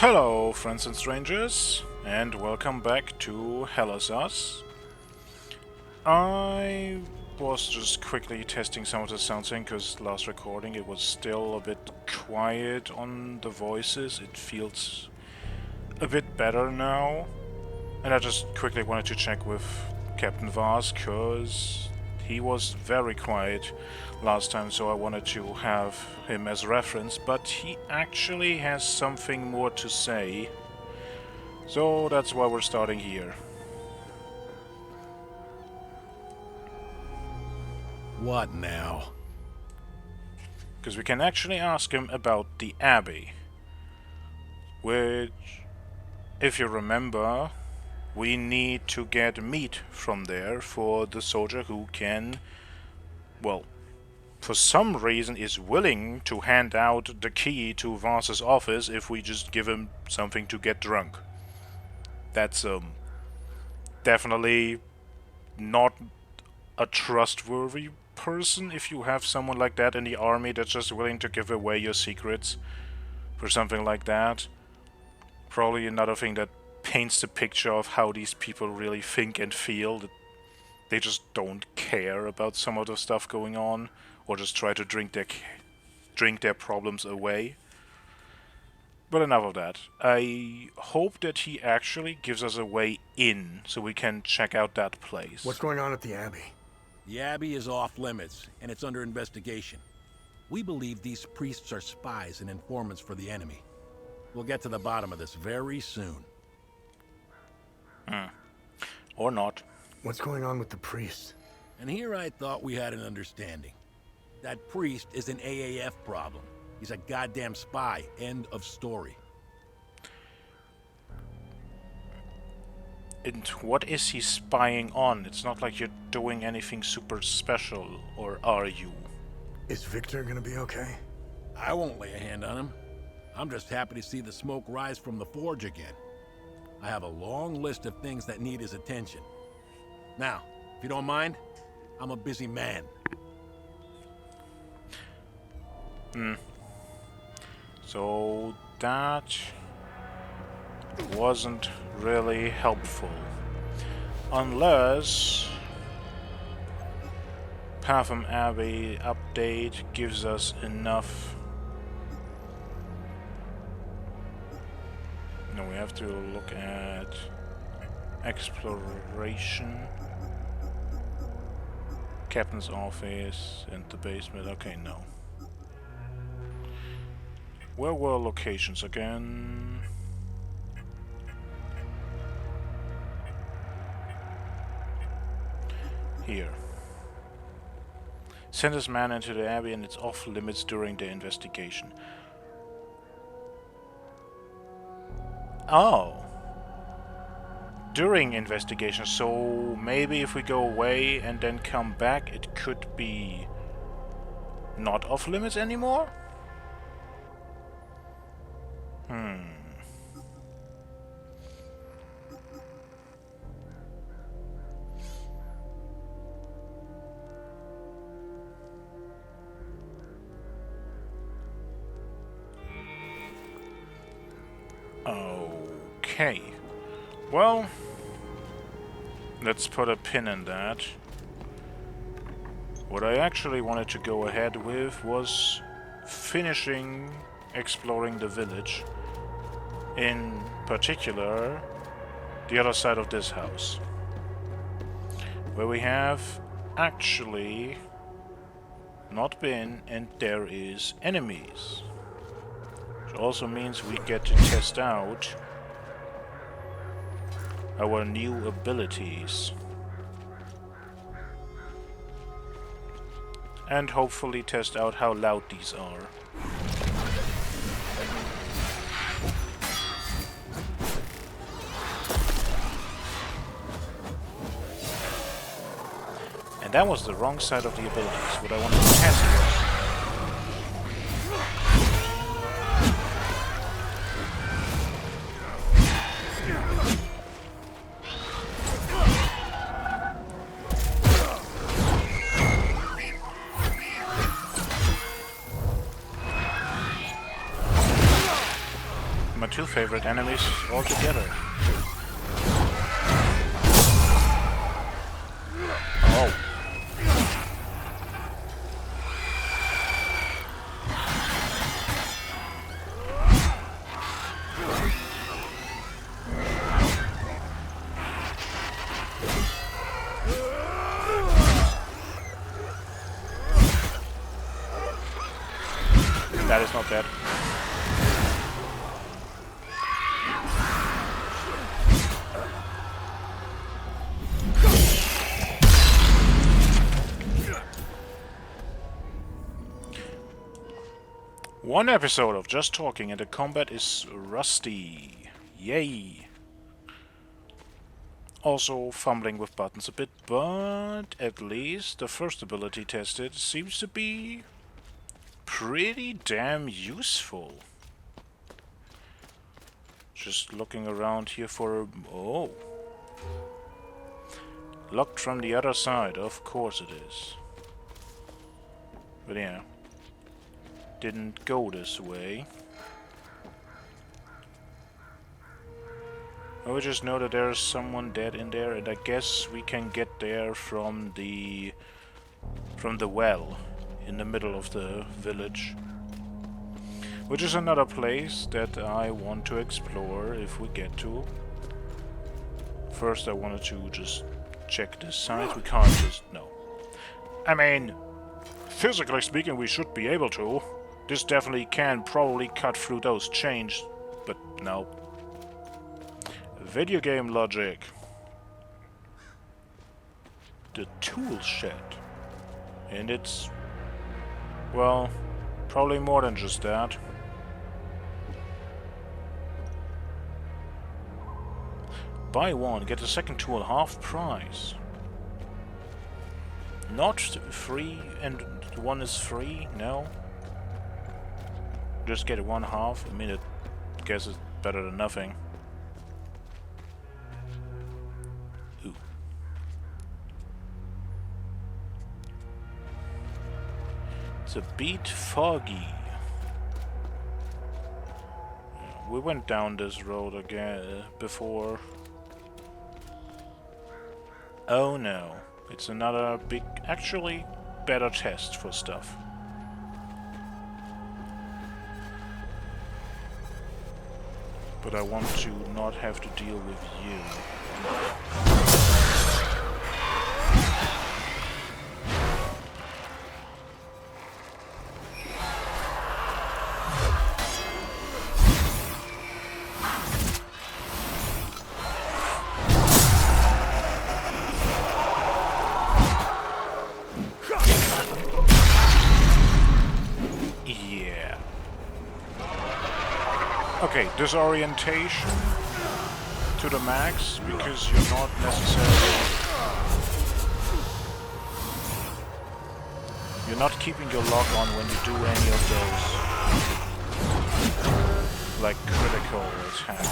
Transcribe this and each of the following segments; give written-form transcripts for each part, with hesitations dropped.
Hello, friends and strangers, and welcome back to Us. I was just quickly testing some of the sounding because last recording it was still a bit quiet on the voices. It feels a bit better now, and I just quickly wanted to check with Captain Vaz because he was very quiet last time, so I wanted to have him as reference, but he actually has something more to say. So that's why we're starting here. What now? Because we can actually ask him about the Abbey. Which, if you remember, we need to get meat from there for the soldier who can, well, for some reason is willing to hand out the key to Voss's office if we just give him something to get drunk. That's definitely not a trustworthy person if you have someone like that in the army that's just willing to give away your secrets for something like that. Probably another thing that paints the picture of how these people really think and feel, that they just don't care about some of the stuff going on, or just try to drink their problems away. But enough of that. I hope that he actually gives us a way in so we can check out that place. What's going on at the Abbey? The Abbey is off limits, and it's under investigation. We believe these priests are spies and informants for the enemy. We'll get to the bottom of this very soon. Or not. What's going on with the priests? And here I thought we had an understanding. That priest is an AAF problem. He's a goddamn spy. End of story. And what is he spying on? It's not like you're doing anything super special, or are you? Is Victor gonna be okay? I won't lay a hand on him. I'm just happy to see the smoke rise from the forge again. I have a long list of things that need his attention. Now, if you don't mind, I'm a busy man. So that wasn't really helpful. Unless Patham Abbey update gives us enough. No, we have to look at exploration, captain's office, and the basement. Okay, no. Where were locations again? Here. Send his man into the Abbey and it's off limits during the investigation. Oh. During investigation, so maybe if we go away and then come back, it could be not off limits anymore? Okay. Well, let's put a pin in that. What I actually wanted to go ahead with was finishing exploring the village. In particular, the other side of this house, where we have actually not been, and there is enemies. Which also means we get to test out our new abilities. And hopefully test out how loud these are. And that was the wrong side of the abilities. What I wanted to test was new favorite enemies altogether. Oh. That is not bad. One episode of just talking and the combat is rusty. Yay! Also fumbling with buttons a bit, but at least the first ability tested seems to be pretty damn useful. Just looking around here for a... oh. Locked from the other side, of course it is. But yeah. Didn't go this way. We just know that there's someone dead in there, and I guess we can get there from the well in the middle of the village. Which is another place that I want to explore if we get to. First I wanted to just check this side. We can't just... no. I mean, physically speaking we should be able to. This definitely can probably cut through those chains, but no. Video game logic. The tool shed. And it's... well, probably more than just that. Buy one, get the second tool half price. Not free and one is free? No. Just get one half. I mean, I guess it's better than nothing. Ooh. It's a bit foggy. We went down this road again before. Oh no, it's another big, actually better test for stuff. But I want to not have to deal with you. Yeah. Okay, disorientation to the max, because you're not necessarily... you're not keeping your lock on when you do any of those, like, critical attacks.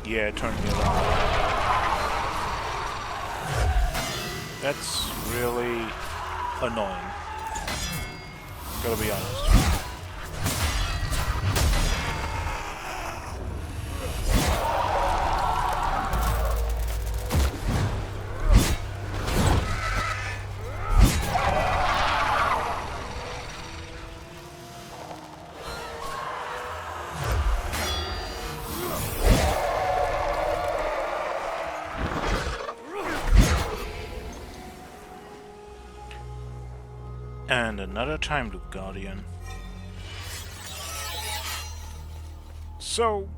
Yeah, it turned me around. That's really annoying. Gotta be honest. And another time loop guardian. So,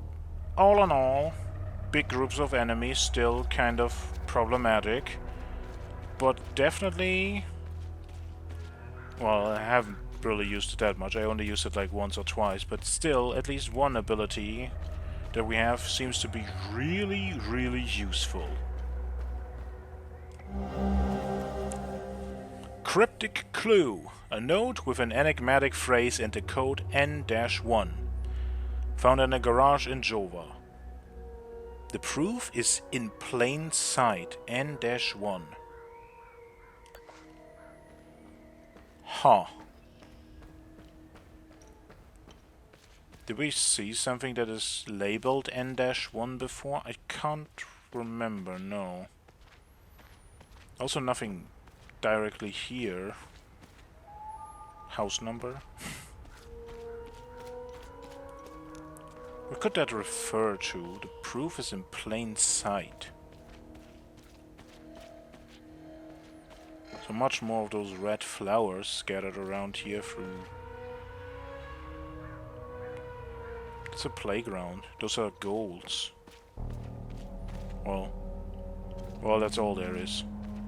all in all, big groups of enemies still kind of problematic, but definitely, well, I haven't really used it that much. I only used it like once or twice, but still, at least one ability that we have seems to be really, really useful. Cryptic clue. A note with an enigmatic phrase and the code N-1. Found in a garage in Jova. The proof is in plain sight. N-1. Huh. Did we see something that is labeled N-1 before? I can't remember, no. Also nothing directly here. House number? What could that refer to? The proof is in plain sight. So much more of those red flowers scattered around here through... It's a playground. Those are goals. Well, that's all there is.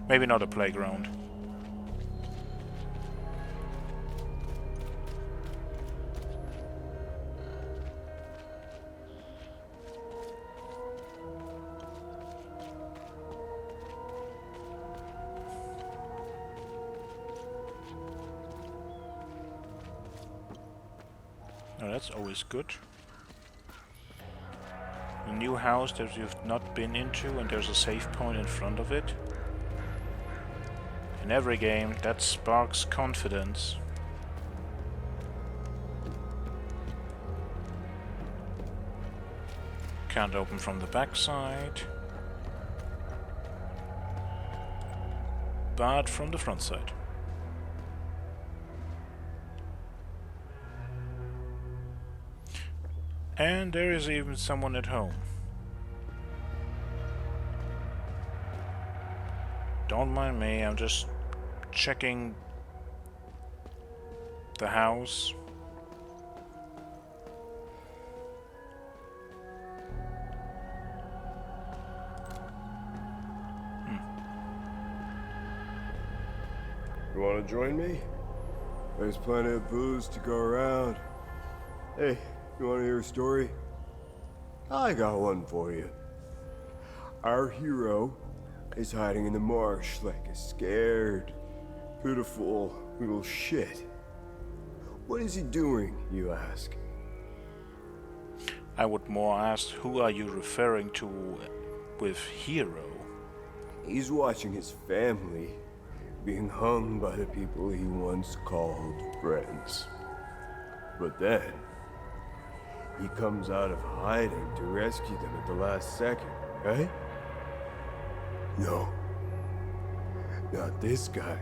Maybe not a playground. Oh, that's always good. A new house that you've not been into and there's a save point in front of it. In every game, that sparks confidence. Can't open from the backside. But from the front side. And there is even someone at home. Don't mind me, I'm just checking the house. You want to join me? There's plenty of booze to go around. Hey, you want to hear a story? I got one for you. Our hero is hiding in the marsh like a scared, pitiful little shit. What is he doing, you ask? I would more ask, who are you referring to with hero? He's watching his family being hung by the people he once called friends. But then, he comes out of hiding to rescue them at the last second, right? No. Not this guy.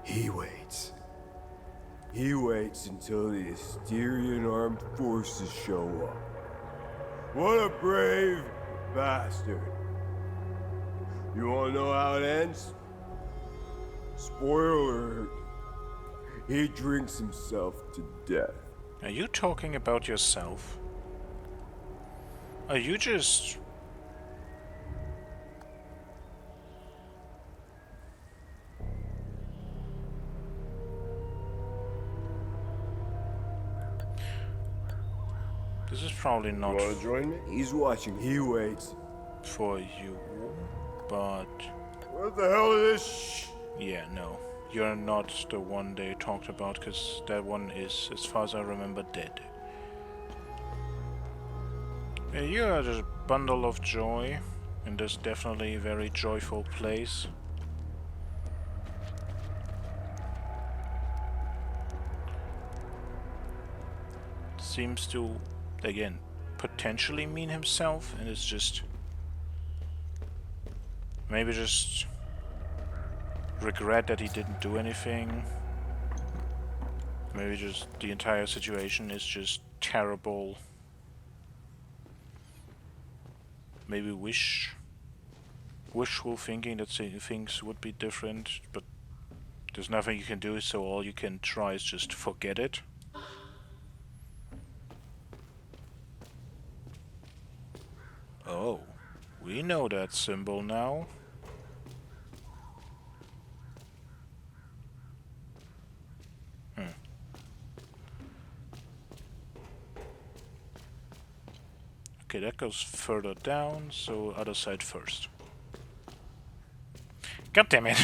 He waits. He waits until the Asterian armed forces show up. What a brave bastard. You wanna know how it ends? Spoiler alert. He drinks himself to death. Are you talking about yourself? Are you just... This is probably not You wanna join me? He's watching. He waits. for you, but... What the hell is this? Yeah, no. You're not the one they talked about, because that one is, as far as I remember, dead. Yeah, you are just a bundle of joy in this definitely very joyful place. Seems to, again, potentially mean himself, and it's just... maybe just... regret that he didn't do anything. Maybe just the entire situation is just terrible. Maybe wishful thinking that things would be different, but there's nothing you can do, so all you can try is just forget it. Oh, we know that symbol now. Okay, that goes further down, so other side first. God damn it!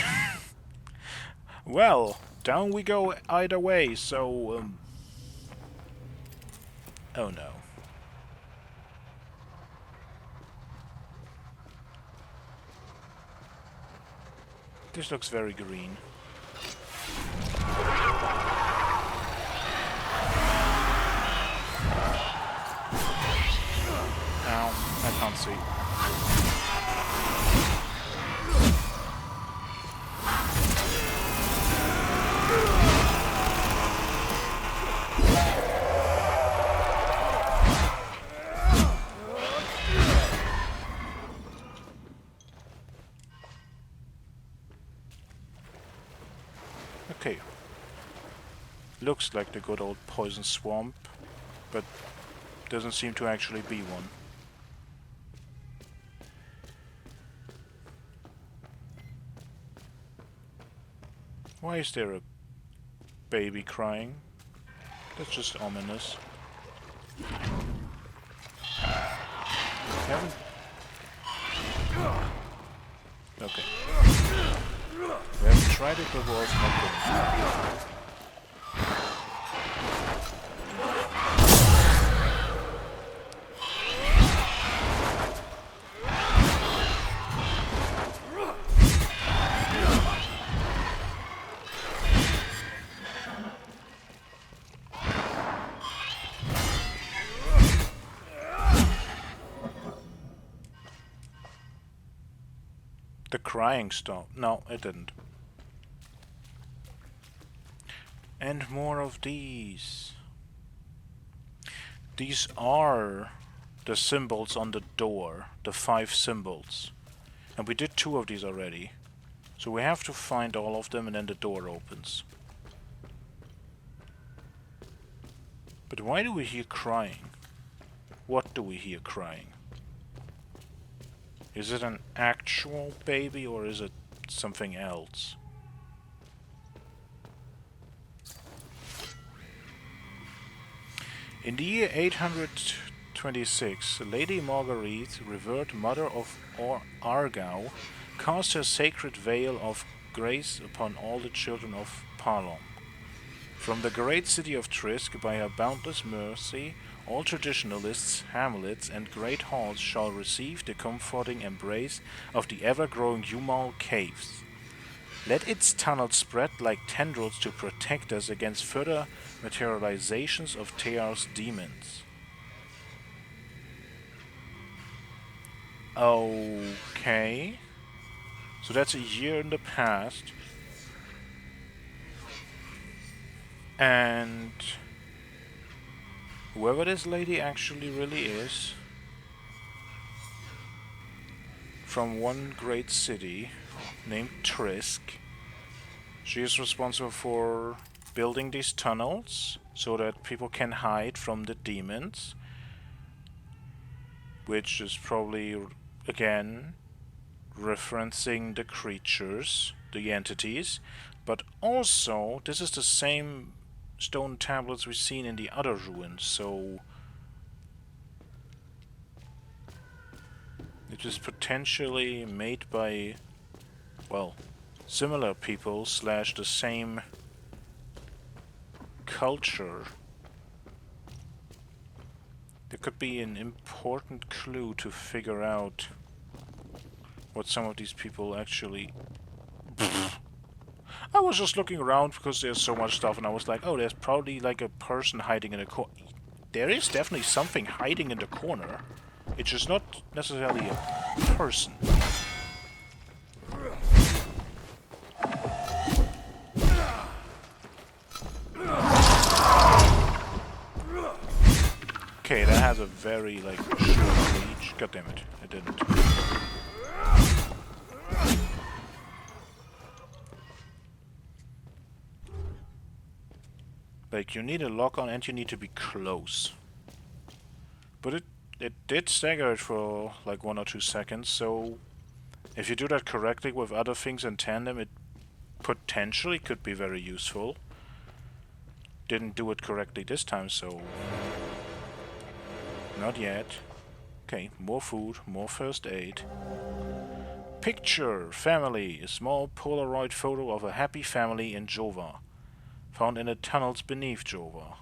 Well, down we go either way, so... oh no. This looks very green. Ow, I can't see. Okay. Looks like the good old poison swamp, but doesn't seem to actually be one. Why is there a baby crying? That's just ominous. Haven't... Okay. We haven't tried it before, it's not good. The crying stopped. No, it didn't. And more of these. These are the symbols on the door. The 5 symbols. And we did 2 of these already. So we have to find all of them and then the door opens. But why do we hear crying? What do we hear crying? Is it an actual baby or is it something else? In the year 826, Lady Marguerite, revered mother of Argau, cast her sacred veil of grace upon all the children of Parlon. From the great city of Trisk, by her boundless mercy, all traditionalists, hamlets, and great halls shall receive the comforting embrace of the ever-growing Humal caves. Let its tunnels spread like tendrils to protect us against further materializations of Tear's demons. Okay. So that's a year in the past. And whoever this lady actually really is, from one great city named Trisk, she is responsible for building these tunnels so that people can hide from the demons, which is probably, again, referencing the creatures, the entities, but also this is the same stone tablets we've seen in the other ruins, so it is potentially made by, well, similar people slash the same culture. There could be an important clue to figure out what some of these people actually... I was just looking around because there's so much stuff and I was like, oh, there's probably like a person hiding in a corner. There is definitely something hiding in the corner. It's just not necessarily a person. Okay, that has a very, like, short reach. God damn it, it didn't. Like, you need a lock on and you need to be close. But it did stagger it for like 1 or 2 seconds, so if you do that correctly with other things in tandem, it potentially could be very useful. Didn't do it correctly this time, so... not yet. Okay, more food, more first aid. Picture, family, a small Polaroid photo of a happy family in Jova. Found in the tunnels beneath Jova.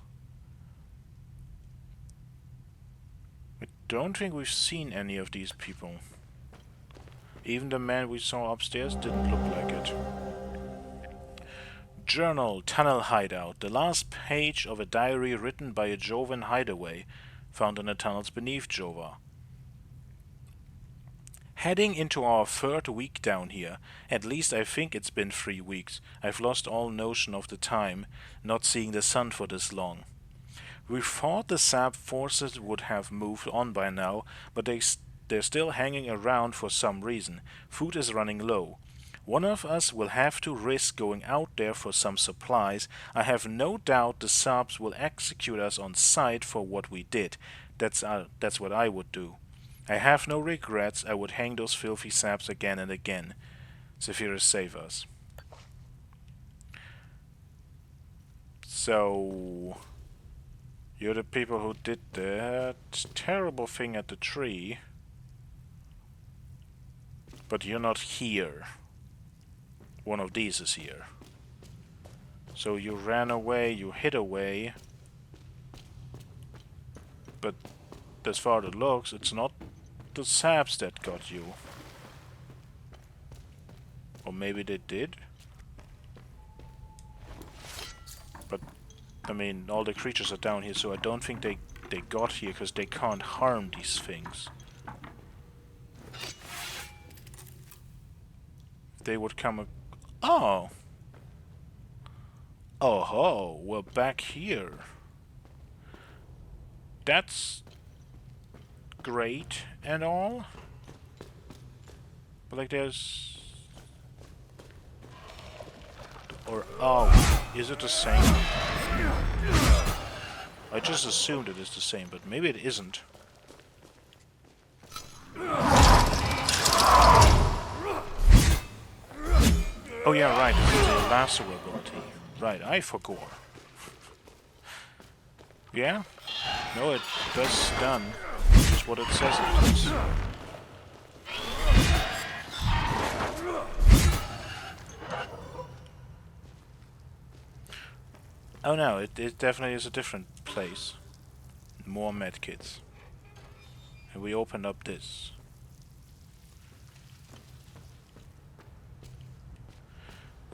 I don't think we've seen any of these people. Even the man we saw upstairs didn't look like it. Journal, Tunnel Hideout. The last page of a diary written by a Jovan hideaway, found in the tunnels beneath Jova. Heading into our 3rd week down here. At least I think it's been 3 weeks. I've lost all notion of the time, not seeing the sun for this long. We thought the Sap forces would have moved on by now, but they're still hanging around for some reason. Food is running low. One of us will have to risk going out there for some supplies. I have no doubt the Saps will execute us on sight for what we did. That's what I would do. I have no regrets. I would hang those filthy Saps again and again. Zephyrus, save us. So, you're the people who did that terrible thing at the tree, but you're not here. One of these is here. So you ran away, you hid away, but as far as it looks, it's not the Saps that got you. Or maybe they did? But, I mean, all the creatures are down here, so I don't think they got here, because they can't harm these things. They would come... Oh! Oh ho, we're back here. That's great and all. But like there's... Or, oh, is it the same? I just assumed it is the same, but maybe it isn't. Oh yeah, right, it's the lasso ability. Right, I forgot. Yeah? No, it does stun, which is what it says it does. Oh no, it definitely is a different place. More medkits. And we opened up this.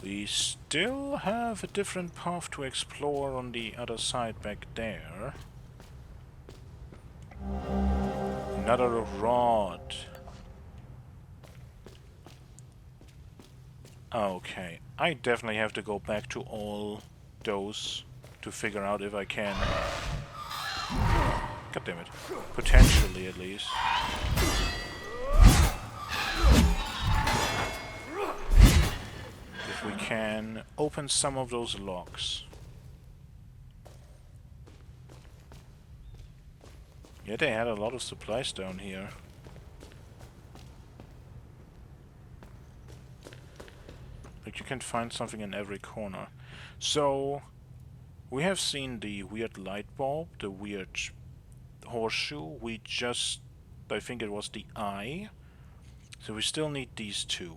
We still have a different path to explore on the other side back there. Another rod. Okay, I definitely have to go back to all those to figure out if I can... God damn it. Potentially, at least. If we can open some of those locks. Yeah, they had a lot of supplies down here. Like you can find something in every corner. So, we have seen the weird light bulb, the weird horseshoe. We just... I think it was the eye. So we still need these two.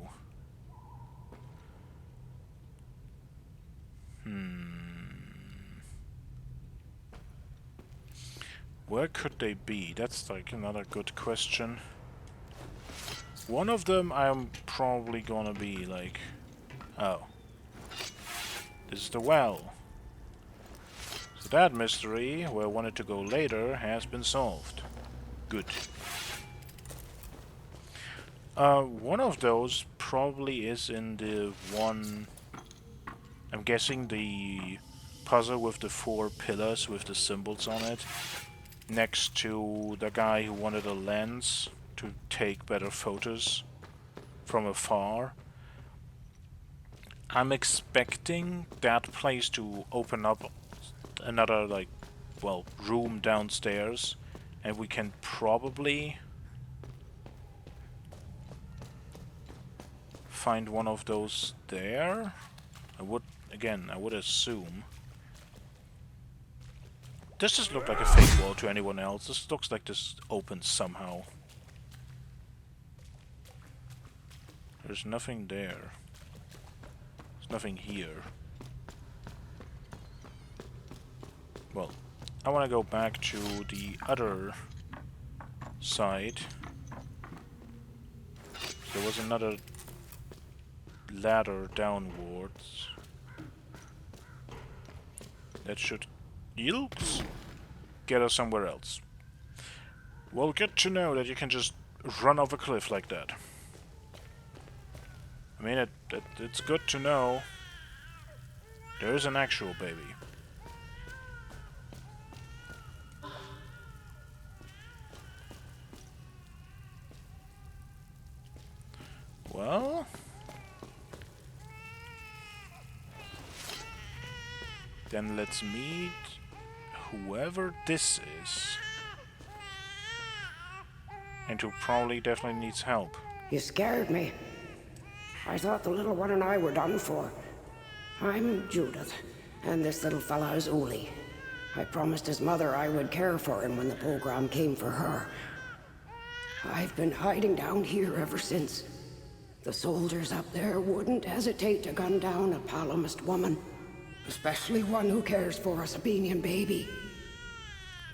Where could they be? That's like another good question. One of them I'm probably gonna be like... Oh. This is the well. So that mystery, where I wanted to go later, has been solved. Good. One of those probably is in the one... I'm guessing the puzzle with the 4 pillars with the symbols on it. Next to the guy who wanted a lens to take better photos from afar. I'm expecting that place to open up another, like, well, room downstairs, and we can probably find one of those there. I would assume. This just looked like a fake wall to anyone else. This looks like this opens somehow. There's nothing there. There's nothing here. Well, I want to go back to the other side. So was another ladder downwards. That should get us somewhere else. Well, good to know that you can just run off a cliff like that. I mean, it's good to know there's an actual baby. Well, then let's meet whoever this is. And who probably definitely needs help. You scared me. I thought the little one and I were done for. I'm Judith, and this little fella is Uli. I promised his mother I would care for him when the program came for her. I've been hiding down here ever since. The soldiers up there wouldn't hesitate to gun down a Palomist woman, especially one who cares for a Sabinian baby.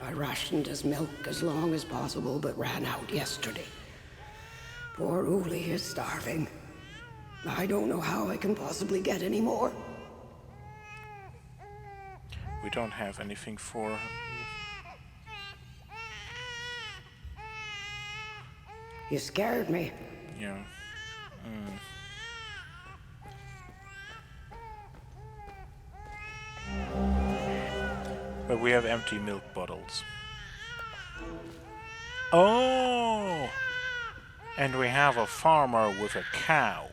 I rationed his milk as long as possible, but ran out yesterday. Poor Uli is starving. I don't know how I can possibly get any more. We don't have anything for... You scared me. Yeah. But we have empty milk bottles. Oh! And we have a farmer with a cow.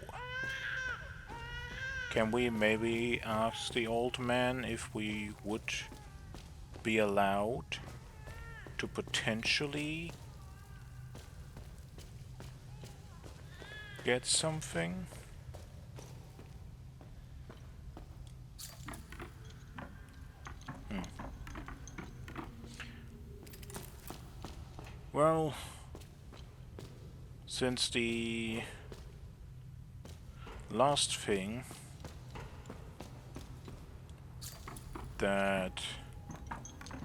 Can we maybe ask the old man if we would be allowed to potentially get something? Well, since the last thing that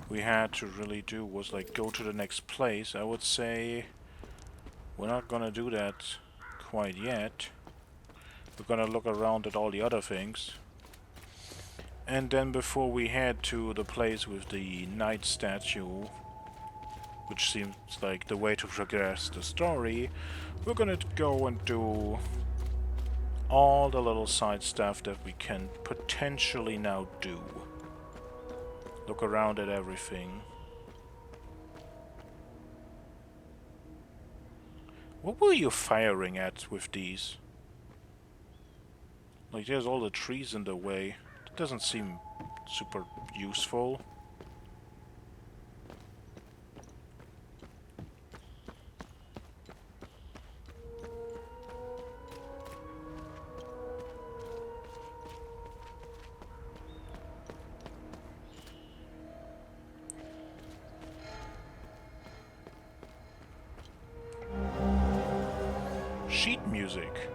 we had to really do was like go to the next place, I would say we're not gonna do that quite yet. We're gonna look around at all the other things, and then before we head to the place with the knight statue, which seems like the way to progress the story, we're gonna go and do all the little side stuff that we can potentially now do. Look around at everything. What were you firing at with these? Like, there's all the trees in the way. That doesn't seem super useful. Sheet music.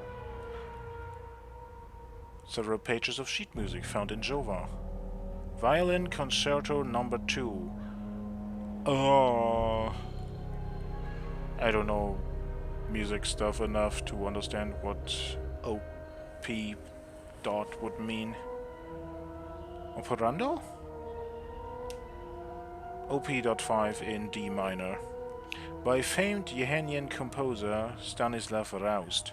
Several pages of sheet music found in Jova. Violin Concerto Number 2. Oh, I don't know music stuff enough to understand what OP dot would mean. Operando? OP.5 in D minor. By famed Yehenian composer Stanislav Roust,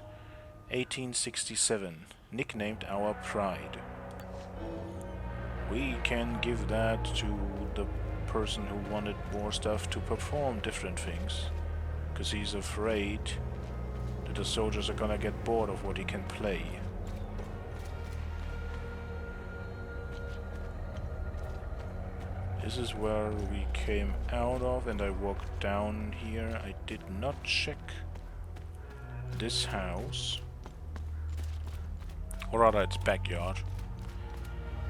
1867, nicknamed Our Pride. We can give that to the person who wanted more stuff to perform different things, because he's afraid that the soldiers are gonna get bored of what he can play. This is where we came out of, and I walked down here. I did not check this house. Or rather, its backyard.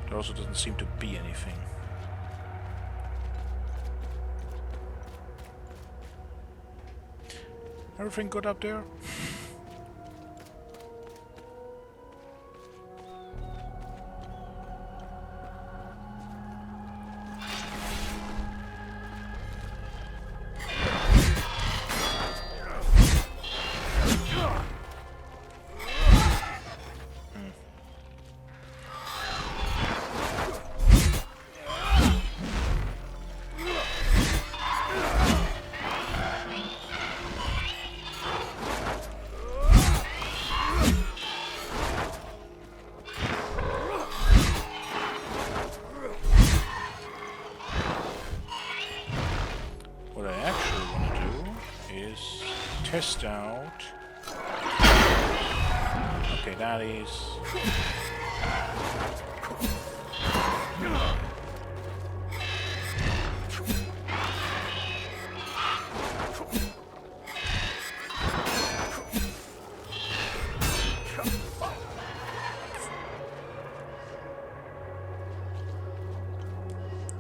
There also doesn't seem to be anything. Everything good up there? pissed out. Okay, that is...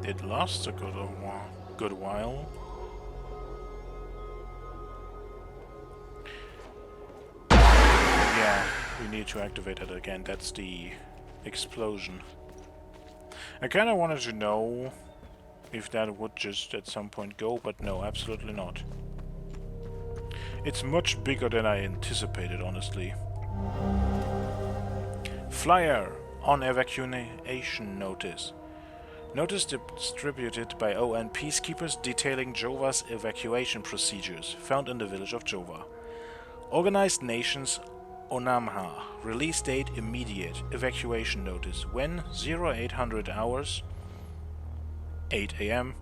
It lasts a good while. Yeah, we need to activate it again. That's the explosion. I kinda wanted to know if that would just at some point go, but no, absolutely not. It's much bigger than I anticipated, honestly. Flyer on evacuation notice. Notice distributed by ON peacekeepers detailing Jova's evacuation procedures, found in the village of Jova. Organized Nations Onamha. Release date immediate. Evacuation notice. When 0800 hours 8 AM.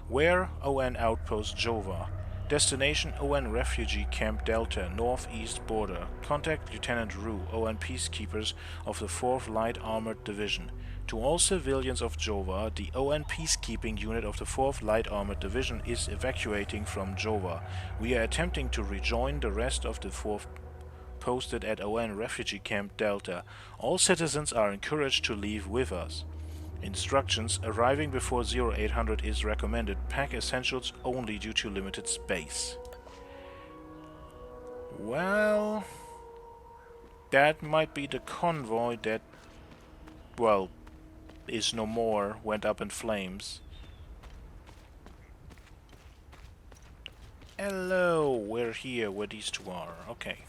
Where ON Outpost Jova. Destination ON Refugee Camp Delta, northeast border. Contact Lieutenant Rue, ON Peacekeepers of the 4th Light Armored Division. To all civilians of Jova, the ON Peacekeeping Unit of the 4th Light Armored Division is evacuating from Jova. We are attempting to rejoin the rest of the 4th posted at ON Refugee Camp Delta. All citizens are encouraged to leave with us. Instructions: arriving before 0800 is recommended. Pack essentials only due to limited space. Well, that might be the convoy that, well, is no more, went up in flames. Hello, we're here where these two are. Okay.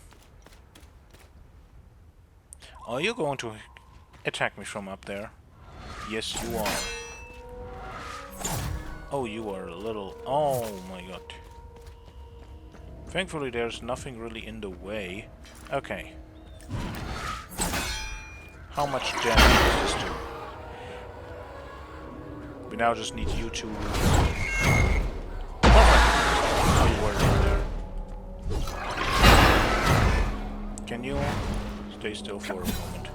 Are you going to attack me from up there? Yes, you are. Oh, you are a little... Oh my god. Thankfully, there's nothing really in the way. Okay. How much damage does this do? We now just need you to... Oh, you were there. Can you stay still for a moment?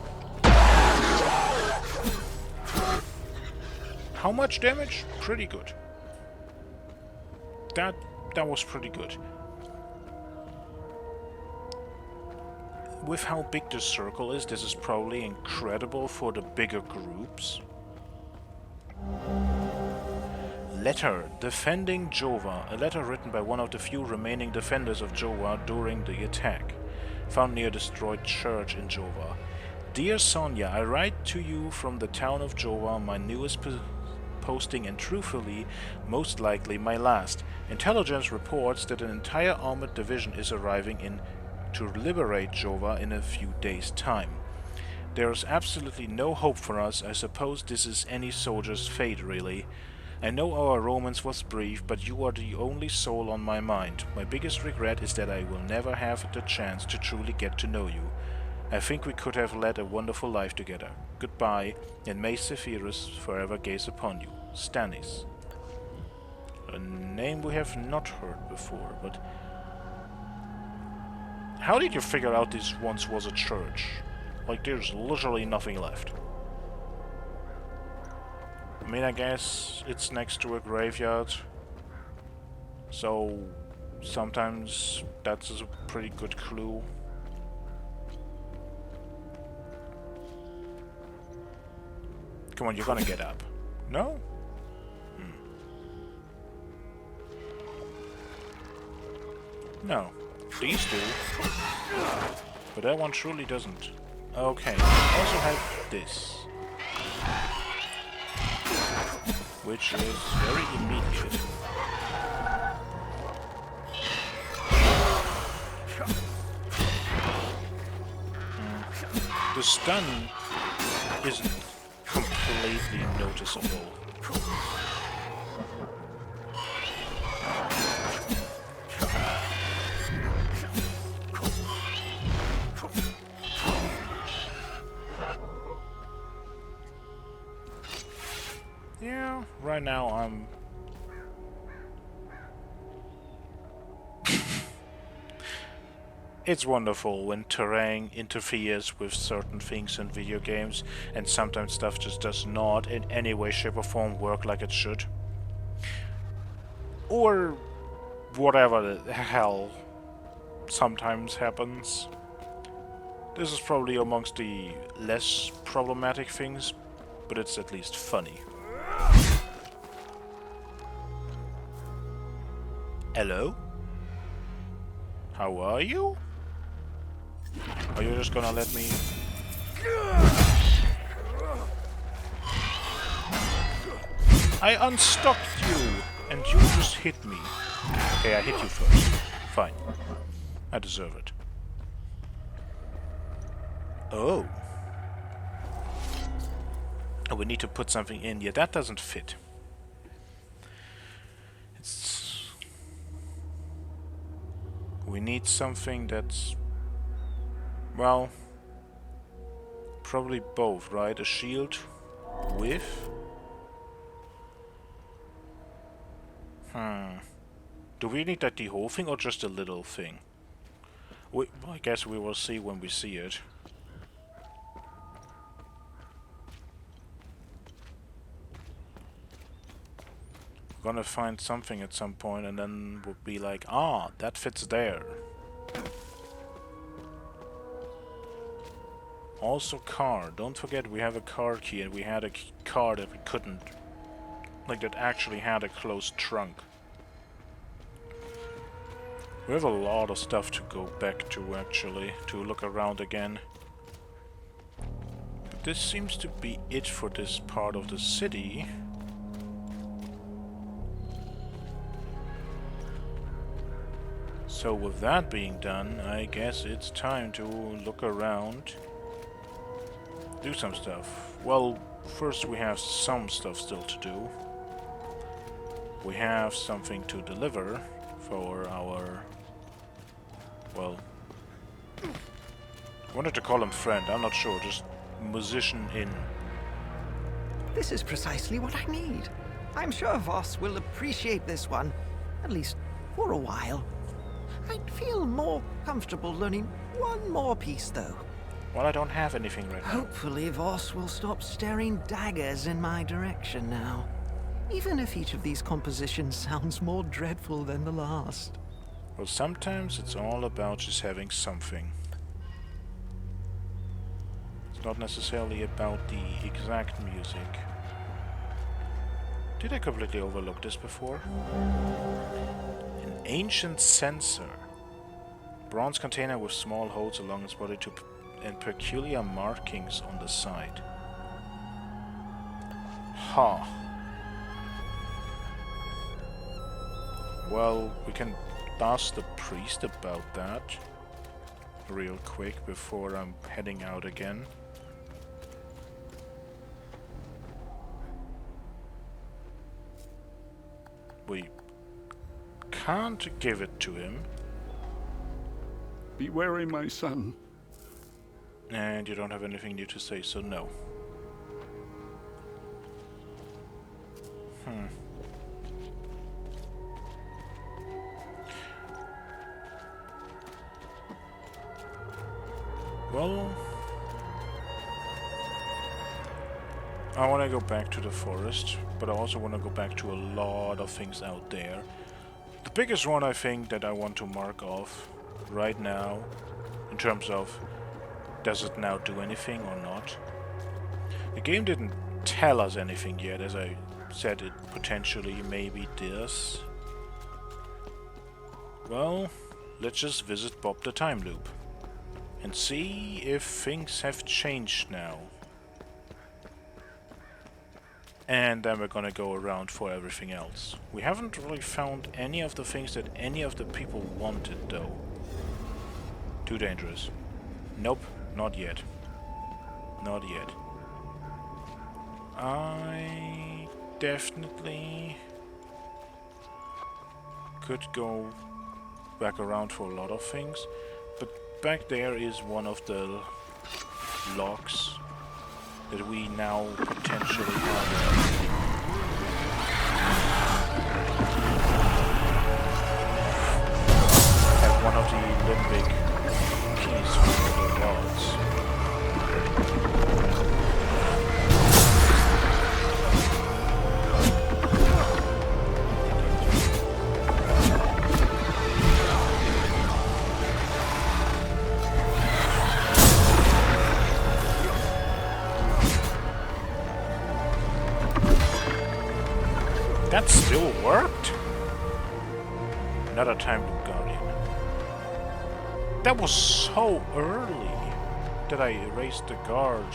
How much damage? Pretty good. That was pretty good. With how big the circle is, this is probably incredible for the bigger groups. Letter defending Jova. A letter written by one of the few remaining defenders of Jova during the attack. Found near a destroyed church in Jova. Dear Sonia, I write to you from the town of Jova, my newest posting and truthfully, most likely my last. Intelligence reports that an entire armored division is arriving in to liberate Jova in a few days' time. There is absolutely no hope for us. I suppose this is any soldier's fate, really. I know our romance was brief, but you are the only soul on my mind. My biggest regret is that I will never have the chance to truly get to know you. I think we could have led a wonderful life together. Goodbye, and may Zephyrus forever gaze upon you. Stannis. A name we have not heard before, but... How did you figure out this once was a church? Like, there's literally nothing left. I mean, I guess it's next to a graveyard. So, sometimes that's a pretty good clue. Come on, you're gonna get up. No? No. These do. But that one truly doesn't. Okay, I also have this. Which is very immediate. The stun isn't completely noticeable. Yeah, right now I'm... It's wonderful when terrain interferes with certain things in video games, and sometimes stuff just does not in any way, shape or form work like it should. Or whatever the hell sometimes happens. This is probably amongst the less problematic things, but it's at least funny. Hello? How are you? Are you just gonna let me... I unstuck you, and you just hit me. Okay, I hit you first. Fine. I deserve it. Oh. Oh, we need to put something in here. That doesn't fit. We need something that's... well... probably both, right? A shield with... Do we need that the whole thing or just a little thing? I guess we will see when we see it. We're gonna find something at some point and then we'll be like, ah, that fits there. Also car. Don't forget we have a car key and we had a car that we couldn't. Like that actually had a closed trunk. We have a lot of stuff to go back to actually, to look around again. But this seems to be it for this part of the city. So with that being done, I guess it's time to look around. Do some stuff. Well, first we have some stuff still to do. We have something to deliver for our... well... I wanted to call him friend, I'm not sure, just musician in. This is precisely what I need. I'm sure Voss will appreciate this one, at least for a while. I'd feel more comfortable learning one more piece, though. Well, I don't have anything right now. Hopefully Voss will stop staring daggers in my direction now. Even if each of these compositions sounds more dreadful than the last. Well, sometimes it's all about just having something. It's not necessarily about the exact music. Did I completely overlook this before? An ancient censer. Bronze container with small holes along its body and peculiar markings on the side. Huh. Well, we can ask the priest about that real quick before I'm heading out again. We can't give it to him. Be wary, my son. And you don't have anything new to say, so no. Well, I want to go back to the forest, but I also want to go back to a lot of things out there. The biggest one I think that I want to mark off right now, in terms of does it now do anything or not? The game didn't tell us anything yet, as I said it potentially maybe does. Well, let's just visit Bob the Time Loop and see if things have changed now. And then we're gonna go around for everything else. We haven't really found any of the things that any of the people wanted though. Too dangerous. Nope, not yet. Not yet. I definitely could go back around for a lot of things, but back there is one of the locks that we now potentially have one of the limbic That still worked? Another time loop guardian. That was so early that I erased the guard.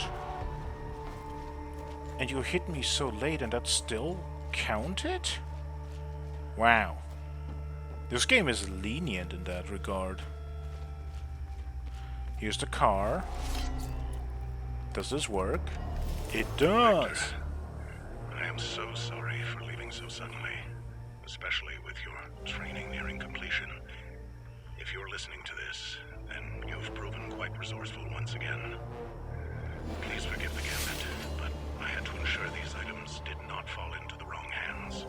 And you hit me so late and that still counted? Wow. This game is lenient in that regard. Here's the car. Does this work? It does! Victor, I am so sorry for leaving so suddenly, especially with your training nearing completion. If you're listening to this, then you've proven quite resourceful once again. Please forgive the gambit, but I had to ensure these items did not fall into the wrong hands.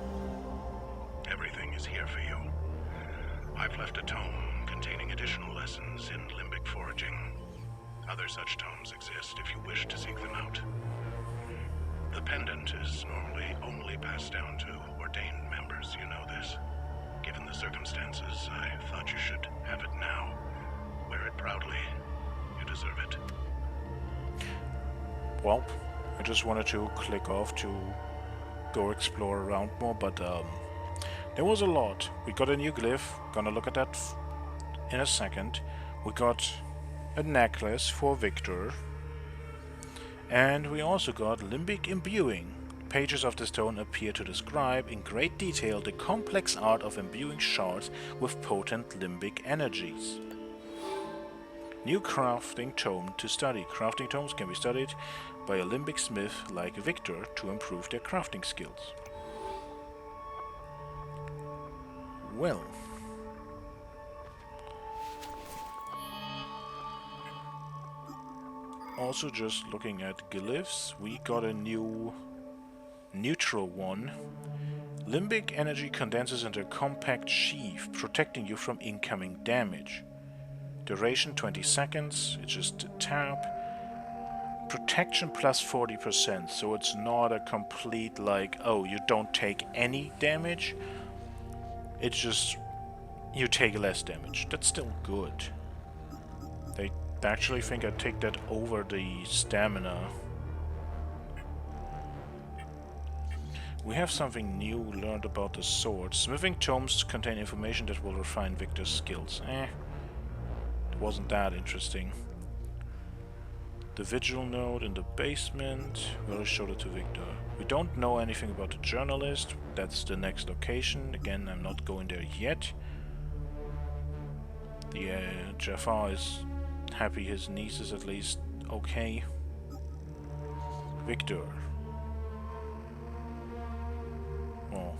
Everything is here for you. I've left a tome containing additional lessons in limbic foraging. Other such tomes exist if you wish to seek them out. The pendant is normally only passed down to ordained members, you know this. Given the circumstances, I thought you should have it now. Wear it proudly. You deserve it. Well, I just wanted to click off to go explore around more, but there was a lot. We got a new glyph, gonna look at that in a second. We got a necklace for Victor. And we also got limbic imbuing. Pages of the stone appear to describe in great detail the complex art of imbuing shards with potent limbic energies. New crafting tome to study. Crafting tomes can be studied by a limbic smith like Victor to improve their crafting skills. Well. Also just looking at glyphs, we got a new neutral one. Limbic energy condenses into a compact sheath, protecting you from incoming damage. Duration 20 seconds, it's just a tap. Protection plus 40%, so it's not a complete like, oh, you don't take any damage. It's just, you take less damage. That's still good. They actually think I'd take that over the stamina. We have something new learned about the sword. Smithing tomes contain information that will refine Victor's skills. It wasn't that interesting. The vigil node in the basement. We'll show it to Victor. We don't know anything about the journalist. That's the next location. Again, I'm not going there yet. The Jafar is happy his niece is at least okay. Victor. Oh.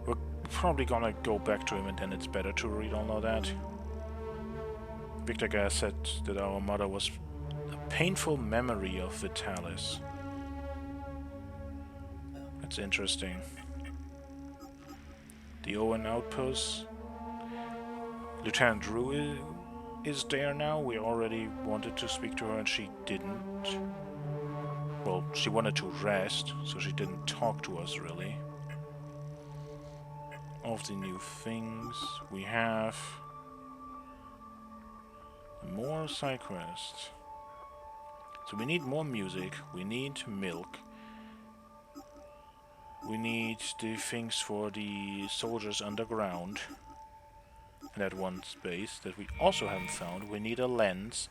We're probably gonna go back to him and then it's better to read all of that. Victor Gas said that our mother was a painful memory of Vitalis. That's interesting. The Owen outpost. Lieutenant Drew is there now. We already wanted to speak to her and she didn't. Well, she wanted to rest, so she didn't talk to us really. Of the new things we have. More side quests. So we need more music, we need milk. We need the things for the soldiers underground. In that one space that we also haven't found. We need a lens.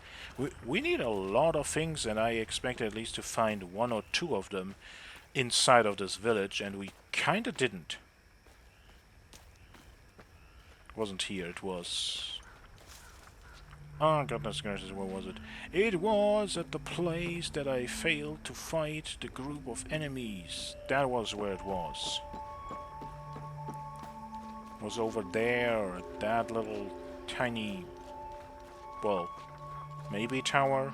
We need a lot of things, and I expect at least to find one or two of them inside of this village, and we kinda didn't. It wasn't here, it was... Oh, goodness gracious, where was it? It was at the place that I failed to fight the group of enemies. That was where it was. Was over there at that little tiny, well, maybe tower.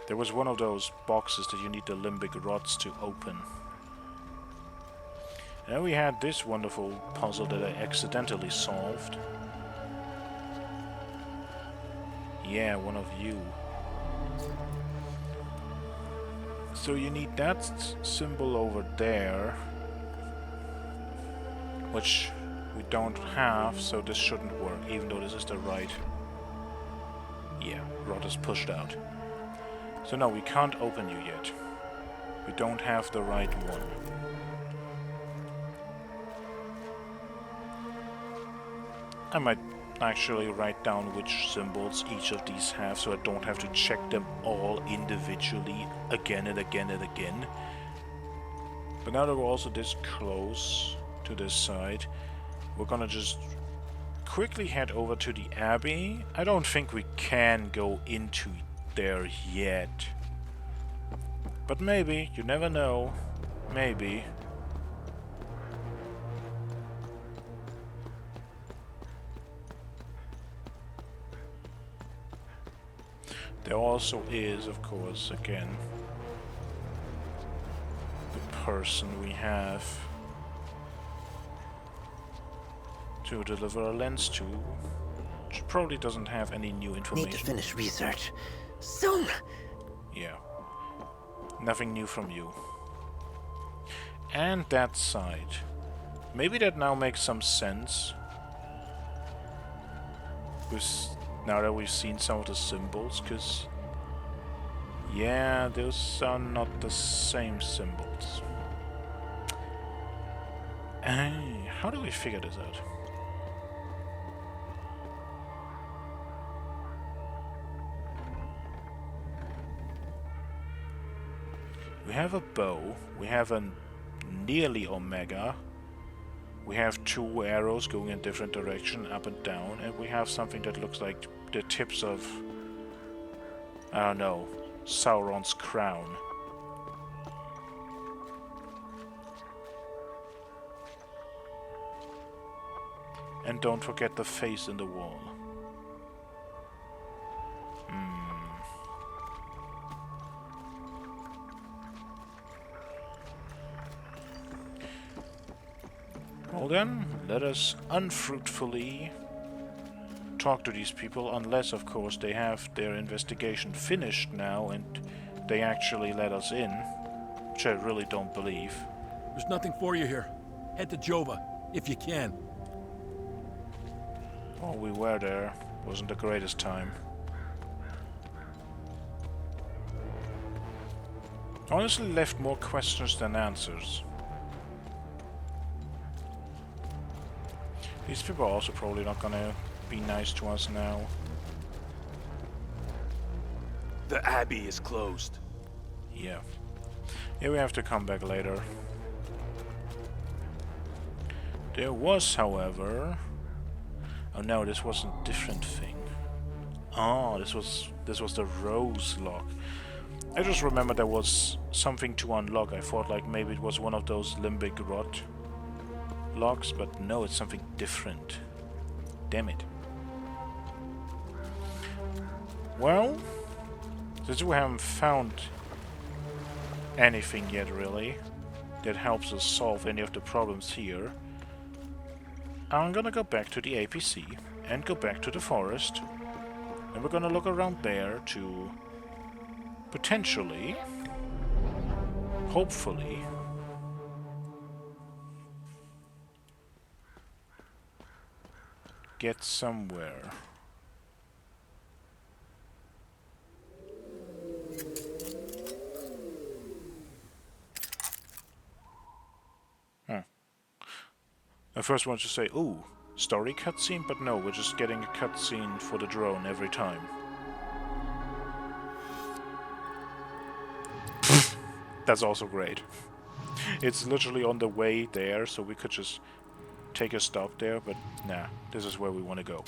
There was one of those boxes that you need the limbic rods to open. And then we had this wonderful puzzle that I accidentally solved. Yeah, one of you. So you need that symbol over there, which we don't have, so this shouldn't work, even though this is the right... Yeah, rod is pushed out. So no, we can't open you yet. We don't have the right one. I might actually write down which symbols each of these have so I don't have to check them all individually again and again and again. But now that we're also this close to this side, we're gonna just quickly head over to the Abbey. I don't think we can go into there yet. But maybe, you never know. Maybe. There also is, of course, again, the person we have to deliver a lens to, which probably doesn't have any new information. Need to finish research. Soon! Yeah. Nothing new from you. And that side. Maybe that now makes some sense. Now that we've seen some of the symbols, because... yeah, those are not the same symbols. How do we figure this out? We have a bow, we have a nearly omega, we have two arrows going in different direction, up and down, and we have something that looks like the tips of, I don't know, Sauron's crown. And don't forget the face in the wall. Well then, let us unfruitfully talk to these people, unless of course they have their investigation finished now and they actually let us in, which I really don't believe. There's nothing for you here. Head to Jova, if you can. Oh, we were there. Wasn't the greatest time. Honestly left more questions than answers. These people are also probably not gonna be nice to us now. The Abbey is closed. Yeah. Yeah, we have to come back later. There was, however... oh no, this was a different thing. Oh, this was the rose lock. I just remember there was something to unlock. I thought like maybe it was one of those limbic rot locks, but no, it's something different. Damn it. Well, since we haven't found anything yet really that helps us solve any of the problems here, I'm gonna go back to the APC and go back to the forest, and we're gonna look around there to potentially, hopefully, get somewhere. I first wanted to say, ooh, story cutscene, but no, we're just getting a cutscene for the drone every time. That's also great. It's literally on the way there, so we could just take a stop there, but nah, this is where we want to go.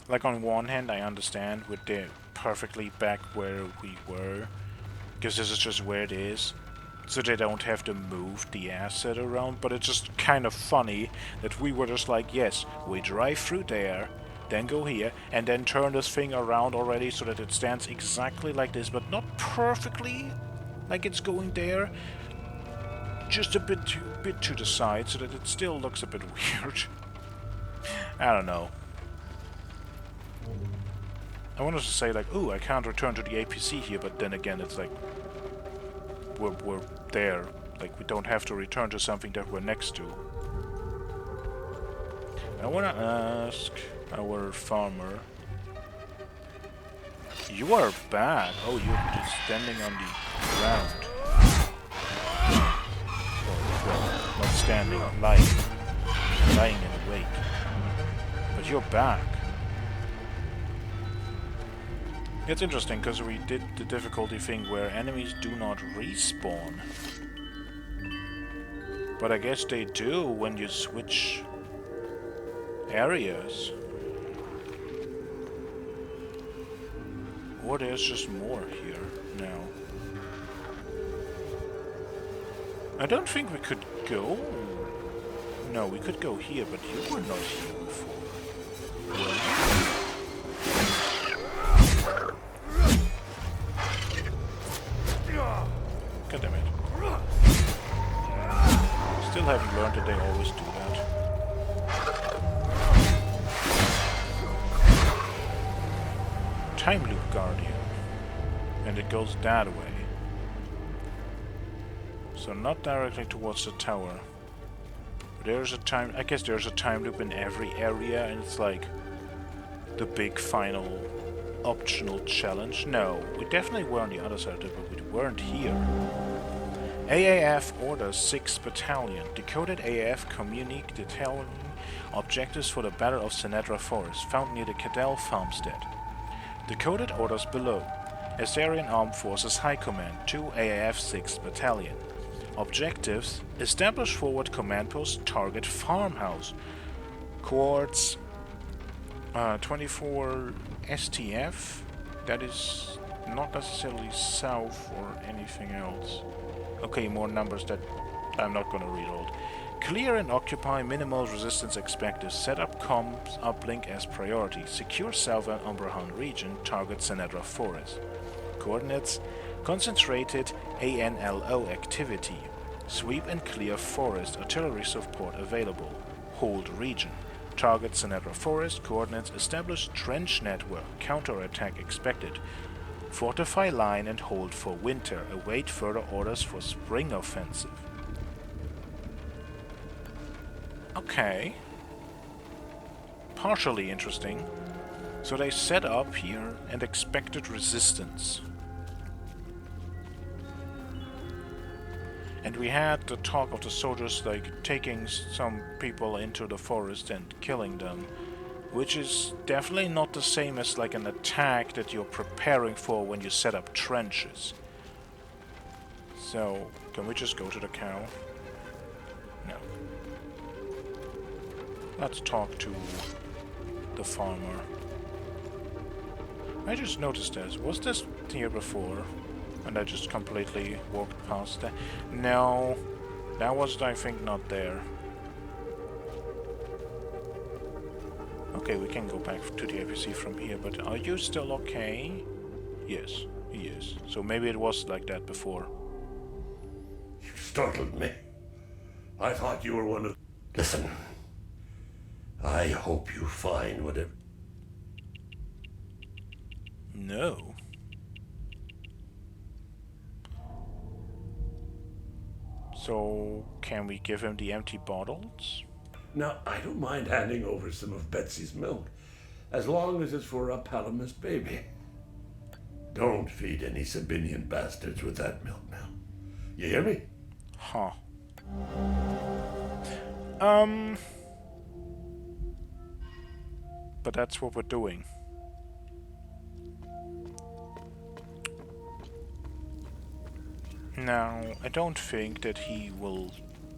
Like, on one hand, I understand with the perfectly back where we were, because this is just where it is, so they don't have to move the asset around, but it's just kind of funny that we were just like, yes, we drive through there, then go here, and then turn this thing around already so that it stands exactly like this, but not perfectly like it's going there, just a bit to the side so that it still looks a bit weird. I don't know. I wanted to say like, ooh, I can't return to the APC here, but then again, it's like we're there. Like we don't have to return to something that we're next to. I wanna ask our farmer. You are back. Oh, you're just standing on the ground. Well, not standing, lying in wait. But you're back. It's interesting because we did the difficulty thing where enemies do not respawn. But I guess they do when you switch areas. Or there's just more here now. I don't think we could go. No, we could go here, but you were not here before. God damn it. Still haven't learned that they always do that. Time loop guardian. And it goes that way. So not directly towards the tower. But there's a time... I guess there's a time loop in every area, and it's like the big final optional challenge. No, we definitely were on the other side of it, but we weren't here. AAF Order 6th Battalion. Decoded AAF Communique Detailing objectives for the Battle of Sinedra Forest, found near the Cadell Farmstead. Decoded orders below. Astarian Armed Forces High Command, 2 AAF 6th Battalion. Objectives: establish forward command post, target farmhouse. Coords 24 STF. That is not necessarily south or anything else. Okay, more numbers that I'm not gonna read all. Clear and occupy minimal resistance expected. Set up comms uplink as priority. Secure southern Umbrahan region. Target Sinedra Forest. Coordinates: concentrated ANLO activity. Sweep and clear forest. Artillery support available. Hold region. Target Sinedra Forest. Coordinates: establish trench network. Counterattack expected. Fortify line and hold for winter. Await further orders for spring offensive. Okay. Partially interesting. So they set up here and expected resistance. And we had the talk of the soldiers like taking some people into the forest and killing them, which is definitely not the same as like an attack that you're preparing for when you set up trenches. So, can we just go to the cow? No. Let's talk to the farmer. I just noticed this. Was this here before? And I just completely walked past that. No, that was, I think, not there. Okay, we can go back to the APC from here, but are you still okay? Yes, he is. So maybe it was like that before. You startled me. I thought you were one of... Listen, I hope you find whatever... No. So, can we give him the empty bottles? Now, I don't mind handing over some of Betsy's milk, as long as it's for a Palamas baby. Don't feed any Sabinian bastards with that milk now. You hear me? Huh. But that's what we're doing. Now, I don't think that he will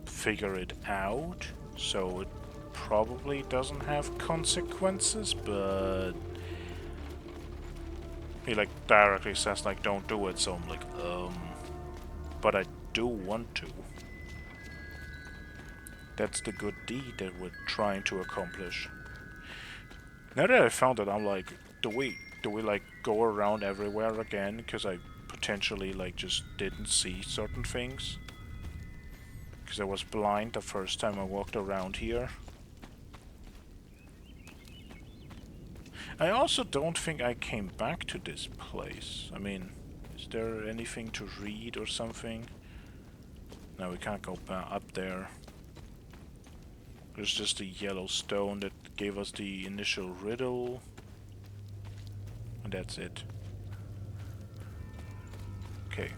figure it out, so it probably doesn't have consequences, but he like directly says like don't do it, so I'm like, but I do want to. That's the good deed that we're trying to accomplish. Now that I found it, I'm like, do we like go around everywhere again? Because I potentially like just didn't see certain things. Because I was blind the first time I walked around here. I also don't think I came back to this place. I mean, is there anything to read or something? No, we can't go up there. There's just a yellow stone that gave us the initial riddle. And that's it. Okay.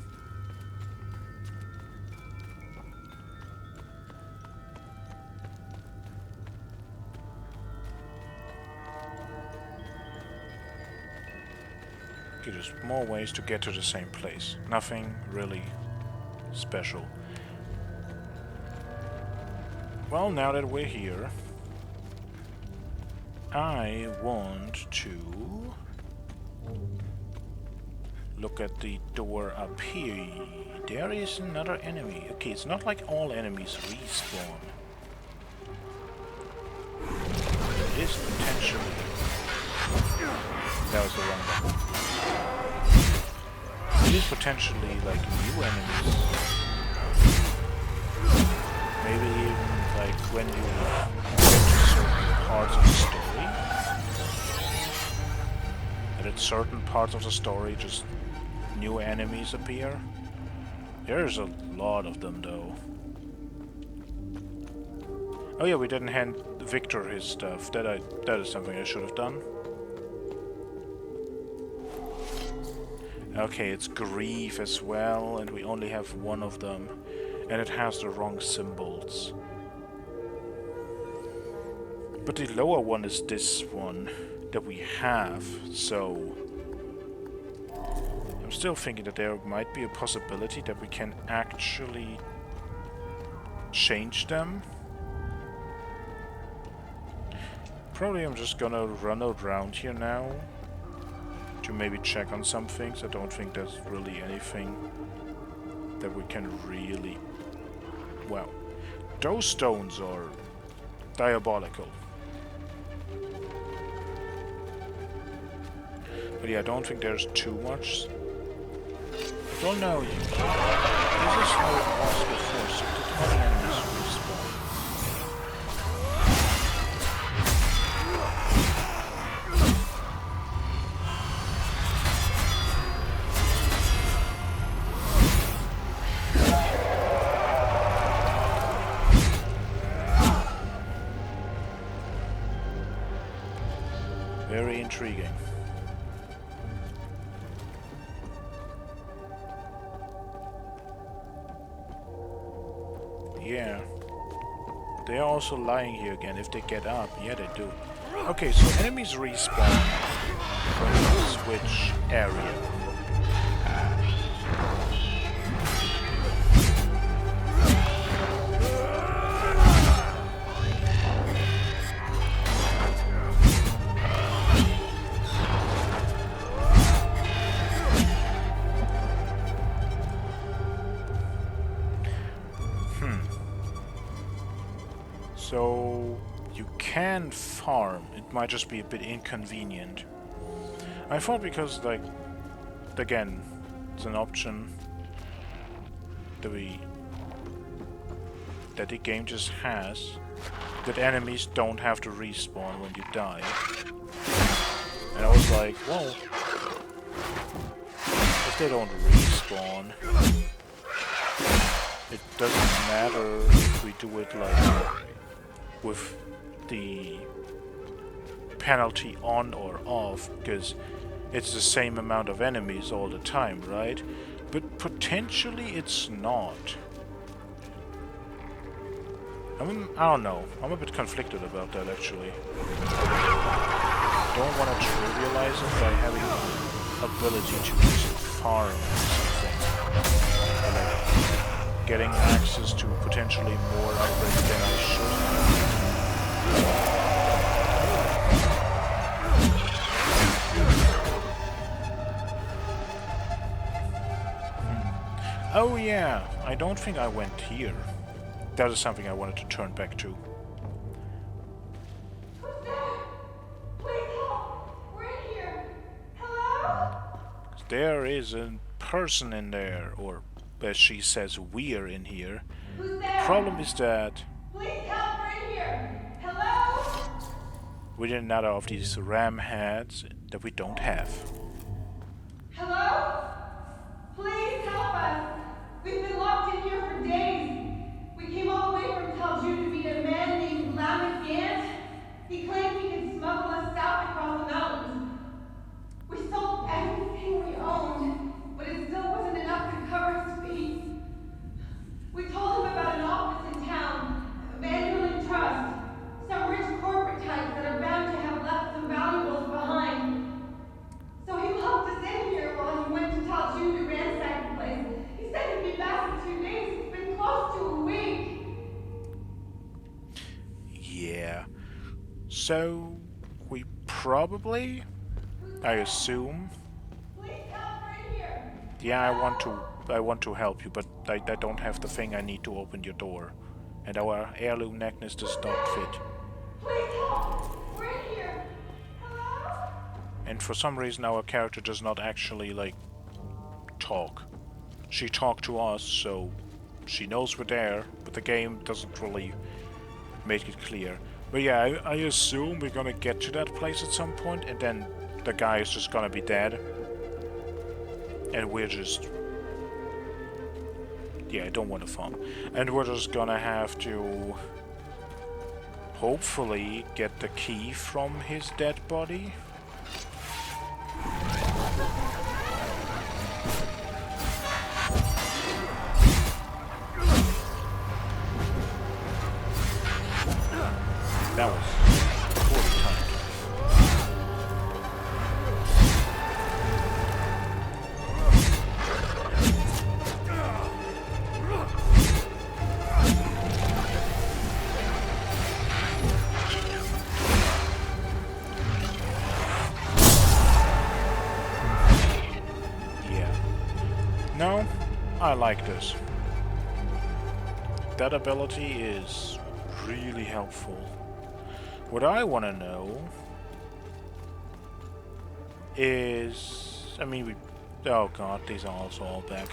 Okay, there's more ways to get to the same place. Nothing really special. Well, now that we're here, I want to look at the door up here. There is another enemy. Okay, it's not like all enemies respawn. It is potentially... That was the wrong one. It is potentially like new enemies. Maybe even like when you get to certain parts of the story. And at certain parts of the story just new enemies appear. There's a lot of them though. Oh yeah, we didn't hand Victor his stuff. That is something I should have done. Okay, it's grief as well, and we only have one of them. And it has the wrong symbols. But the lower one is this one that we have, so... I'm still thinking that there might be a possibility that we can actually change them. Probably I'm just gonna run around here now to maybe check on some things. I don't think there's really anything that we can really... Well, those stones are diabolical. But yeah, I don't think there's too much. I don't know. This is how it was before, so did all the enemies respawn? Very intriguing. Yeah. They are also lying here again. If they get up, yeah they do. Okay, so enemies respawn when you switch area. So you can farm. It might just be a bit inconvenient. I thought because, like, again, it's an option that the game just has, that enemies don't have to respawn when you die. And I was like, well, if they don't respawn, it doesn't matter if we do it like with the penalty on or off, because it's the same amount of enemies all the time, right? But potentially it's not. I don't know. I'm a bit conflicted about that, actually. Don't want to trivialize it by having the ability to just farm something. Like getting access to potentially more upgrades than I should have. Oh yeah, I don't think I went here. That is something I wanted to turn back to. Who's there? Please help! We're in here! Hello? There is a person in there, or as she says, we're in here. Who's there? Problem is that... Please help! We're in here! Hello? We need another of these ram heads that we don't have. Hello? Please help us. We've been locked in here for days. We came all the way from Talju to meet a man named Lamech Gant. He claimed he could smuggle us south across the mountains. We sold everything we owned, but it still wasn't enough to cover his fees. We told him about an office in town, Vanderlyn Trust, some rich corporate types that are bound to have left some valuables behind. So he locked us in here while he went to Talju to ransack the place. He said he'd be back in 2 days. It's been close to a week. Yeah. So we probably, I assume. Please help, we're in here. Yeah, I want to help you, but I don't have the thing I need to open your door. And our heirloom necklace does not fit. Please help, we're in here. Hello? And for some reason our character does not actually, like, talk. She talked to us, so she knows we're there, but the game doesn't really make it clear. But yeah, I assume we're gonna get to that place at some point, and then the guy is just gonna be dead. And we're just... yeah, I don't want to farm. And we're just gonna have to... hopefully get the key from his dead body. That was poorly timed. Yeah. No, I like this. That ability is really helpful. What I want to know is... I mean, we... oh god, these are also all back.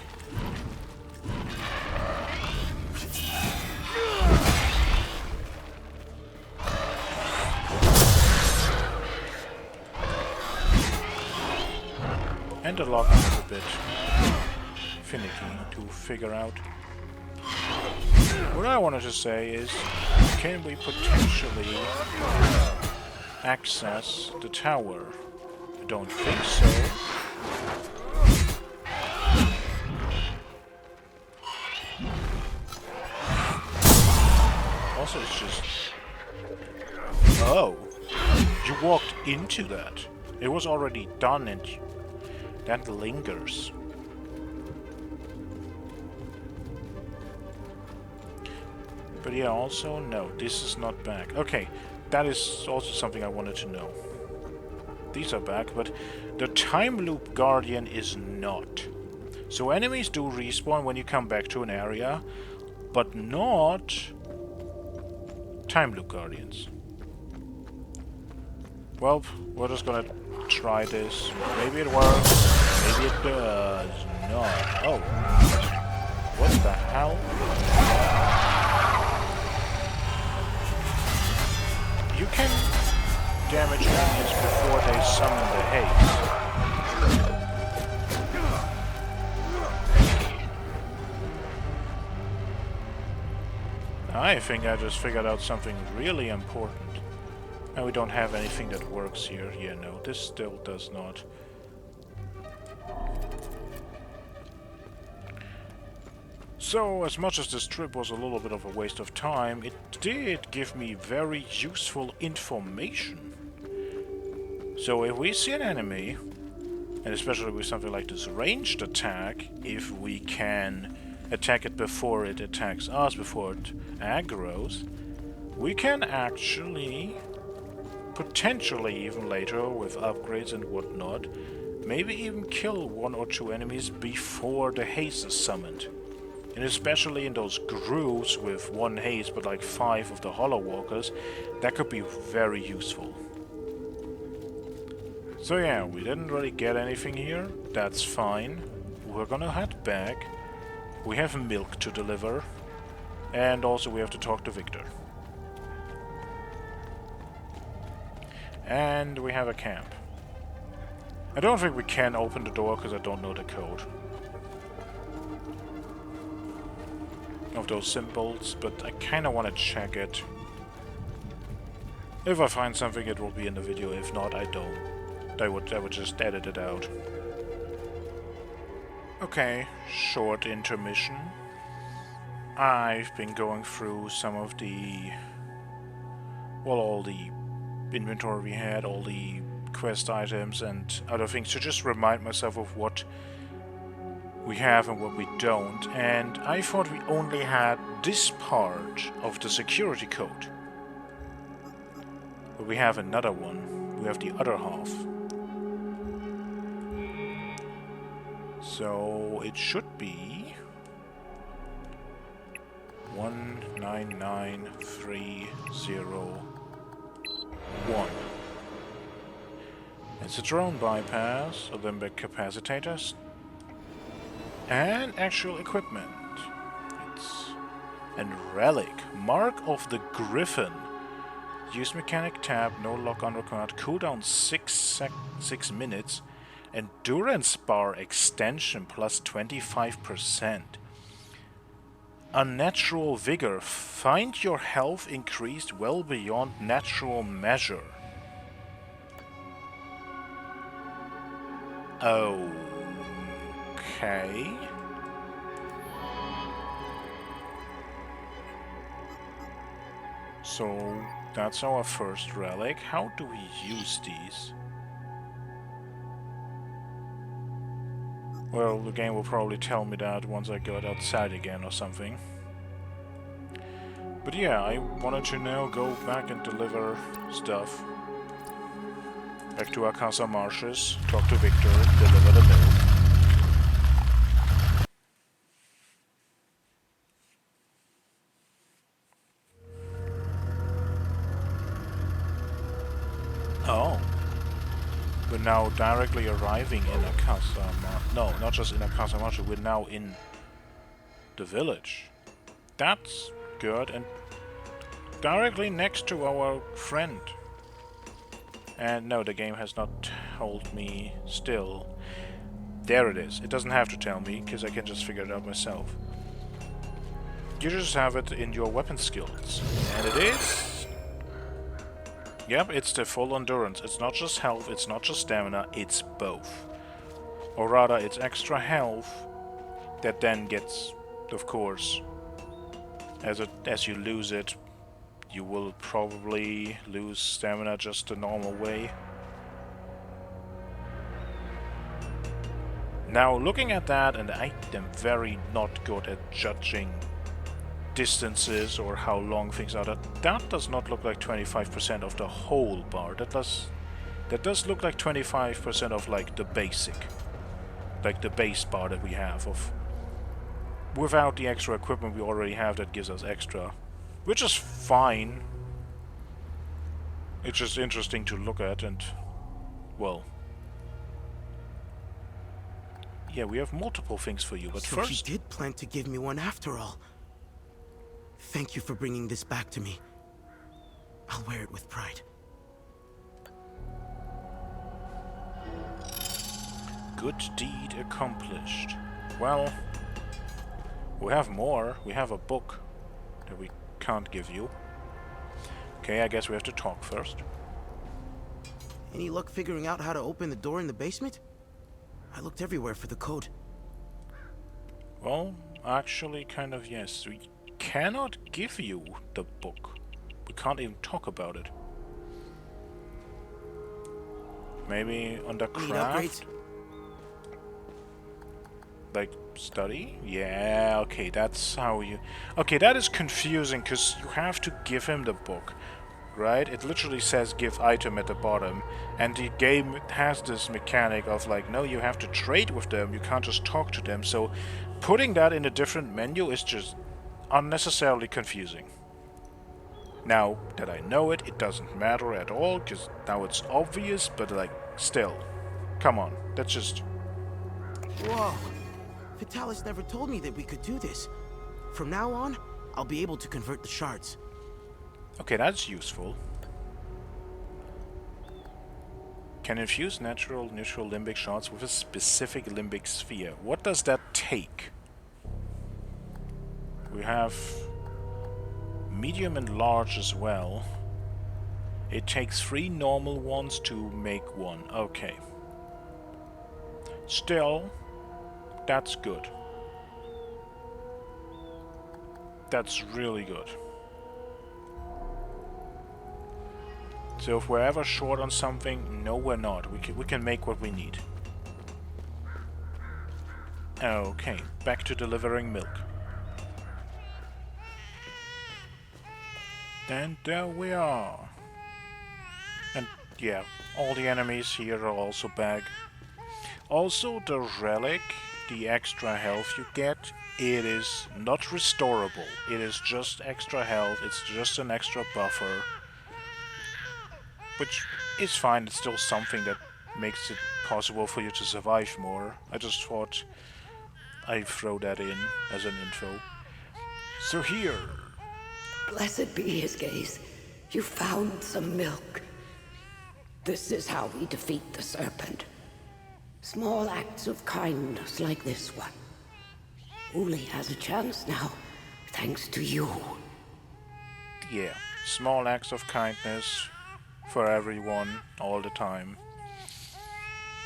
And the lock is a bit finicky to figure out. What I wanted to say is, can we potentially access the tower? I don't think so. Also, it's just... oh! You walked into that. It was already done and that lingers. But yeah, also, no, this is not back. Okay, that is also something I wanted to know. These are back, but the time loop guardian is not. So enemies do respawn when you come back to an area, but not time loop guardians. Well, we're just gonna try this. Maybe it works, maybe it does not. Oh, what the hell? You can damage enemies before they summon the haste. I think I just figured out something really important. And we don't have anything that works here. Yeah, no, this still does not. So, as much as this trip was a little bit of a waste of time, it did give me very useful information. So if we see an enemy, and especially with something like this ranged attack, if we can attack it before it attacks us, before it aggroes, we can actually, potentially even later with upgrades and whatnot, maybe even kill 1 or 2 enemies before the haste is summoned. And especially in those grooves with 1 haste but like 5 of the Hollow Walkers, that could be very useful. So yeah, we didn't really get anything here, that's fine. We're gonna head back. We have milk to deliver. And also we have to talk to Victor. And we have a camp. I don't think we can open the door because I don't know the code of those symbols, but I kind of want to check it. If I find something, it will be in the video. If not, I don't. I would just edit it out. Okay, short intermission. I've been going through some of the... well, all the inventory we had, all the quest items and other things to just remind myself of what we have and what we don't. And I thought we only had this part of the security code. But we have another one. We have the other half. So it should be 199301. It's a drone bypass, Olympic capacitors, and actual equipment. It's a relic, Mark of the Griffin. Use mechanic tab, no lock on required, cooldown 6 minutes, endurance bar extension plus 25%. Unnatural vigor, find your health increased well beyond natural measure. Okay. So that's our first relic. How do we use these? Well, the game will probably tell me that once I go outside again or something. But yeah, I wanted to now go back and deliver stuff. Back to Akasa Marshes, talk to Victor, deliver the milk. Oh. We're now directly arriving in Akasa Marshes. No, not just in Akasa Marshes, we're now in the village. That's good, and directly next to our friend. And no, the game has not told me still. There it is. It doesn't have to tell me, because I can just figure it out myself. You just have it in your weapon skills. And it is... Yep, it's the full endurance. It's not just health, it's not just stamina, it's both. Or rather, it's extra health that then gets, of course, as you lose it, you will probably lose stamina just the normal way. Now, looking at that, and I am very not good at judging distances or how long things are, that does not look like 25% of the whole bar. That does look like 25% of like the basic, like the base bar that we have of without the extra equipment we already have that gives us extra, which is fine. It's just interesting to look at, and well, yeah, we have multiple things for you, but so first... you did plan to give me one after all. Thank you for bringing this back to me. I'll wear it with pride. Good deed accomplished. Well, we have more. We have a book that we can't give you. Okay, I guess we have to talk first. Any luck figuring out how to open the door in the basement? I looked everywhere for the code. Well, actually, kind of yes. We cannot give you the book. We can't even talk about it. Maybe under craft? Like study? Yeah, okay, that's how you... Okay, that is confusing, because you have to give him the book, right? It literally says give item at the bottom, and the game has this mechanic of like, no, you have to trade with them, you can't just talk to them, so putting that in a different menu is just unnecessarily confusing. Now that I know it, it doesn't matter at all, because now it's obvious, but like, still. Come on, that's just... Whoa! Vitalis never told me that we could do this. From now on, I'll be able to convert the shards. Okay, that's useful. Can infuse natural neutral limbic shards with a specific limbic sphere. What does that take? We have medium and large as well. It takes 3 normal ones to make one. Okay. Still, that's good. That's really good. So if we're ever short on something, no we're not. We can make what we need. Okay, back to delivering milk. And there we are. And yeah, all the enemies here are also back. Also, the relic, the extra health you get, it is not restorable. It is just extra health, it's just an extra buffer. Which is fine, it's still something that makes it possible for you to survive more. I just thought I'd throw that in as an info. So here. Blessed be his gaze. You found some milk. This is how we defeat the serpent. Small acts of kindness like this one. Uli has a chance now, thanks to you. Yeah, small acts of kindness for everyone, all the time,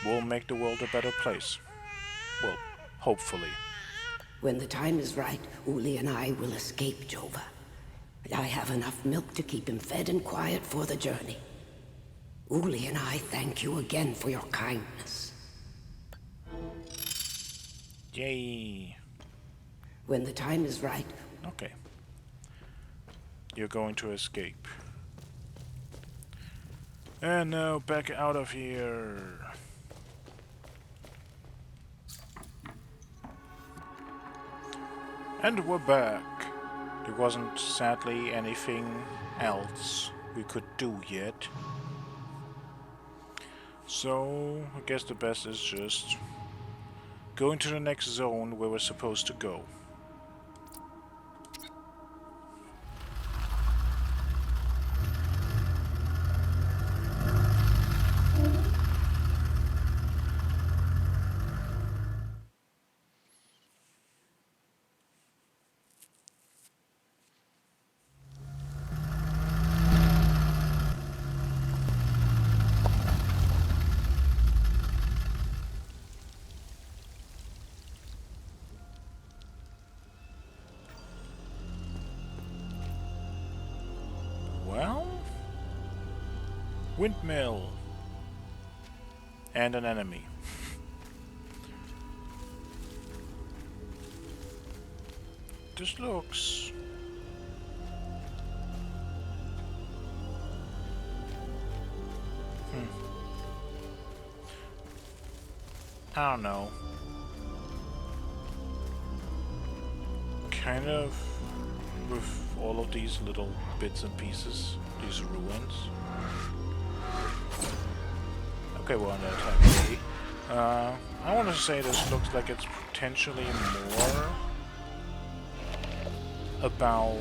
will make the world a better place. Well, hopefully. When the time is right, Uli and I will escape Jova. I have enough milk to keep him fed and quiet for the journey. Uli and I thank you again for your kindness. Yay. When the time is right... Okay. You're going to escape. And now back out of here. And we're back. There wasn't sadly anything else we could do yet. So I guess the best is just going to the next zone where we're supposed to go. Well, windmill and an enemy. This looks I don't know. Kind of with all of these little bits and pieces, these ruins. Okay, we're on that time already. I want to say this looks like it's potentially more about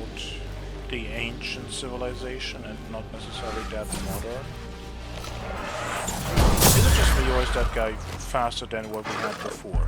the ancient civilization and not necessarily that modern. Is it just me or is that guy faster than what we had before?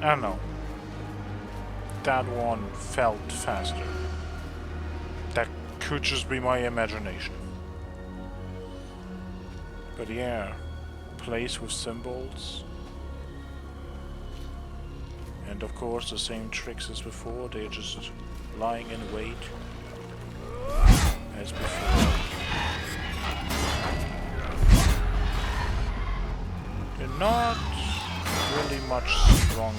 I don't know. That one felt faster. That could just be my imagination. But yeah, place with symbols. And of course the same tricks as before, they're just lying in wait. As before. They're not really much stronger.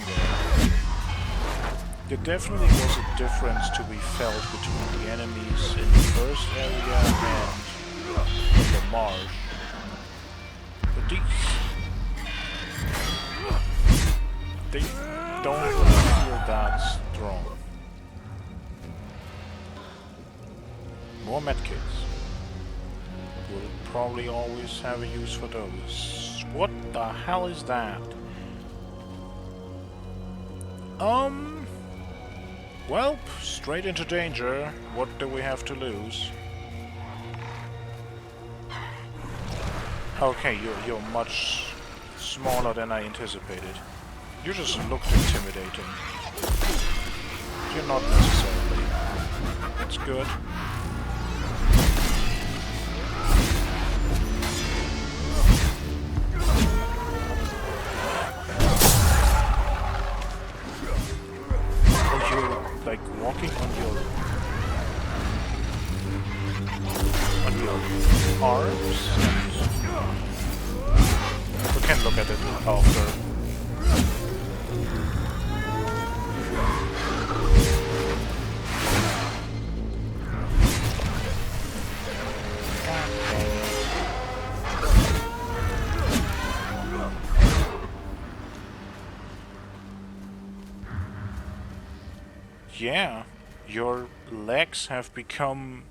There definitely was a difference to be felt between the enemies in the first area and in the marsh. But they don't really feel that strong. More medkits. We'll probably always have a use for those. What the hell is that? Well, straight into danger. What do we have to lose? Okay, you're much smaller than I anticipated. You just looked intimidating. You're not necessarily. That's good. Like walking on your arms. We can look at it after. Yeah, your legs have become...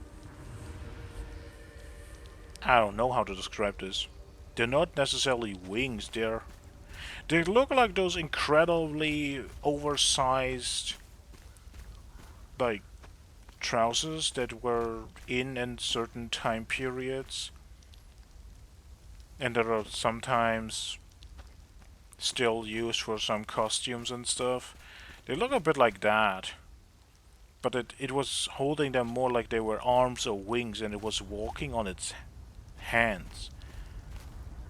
I don't know how to describe this. They're not necessarily wings, they look like those incredibly oversized, like, trousers that were in certain time periods. And that are sometimes still used for some costumes and stuff. They look a bit like that. But it was holding them more like they were arms or wings, and it was walking on its hands.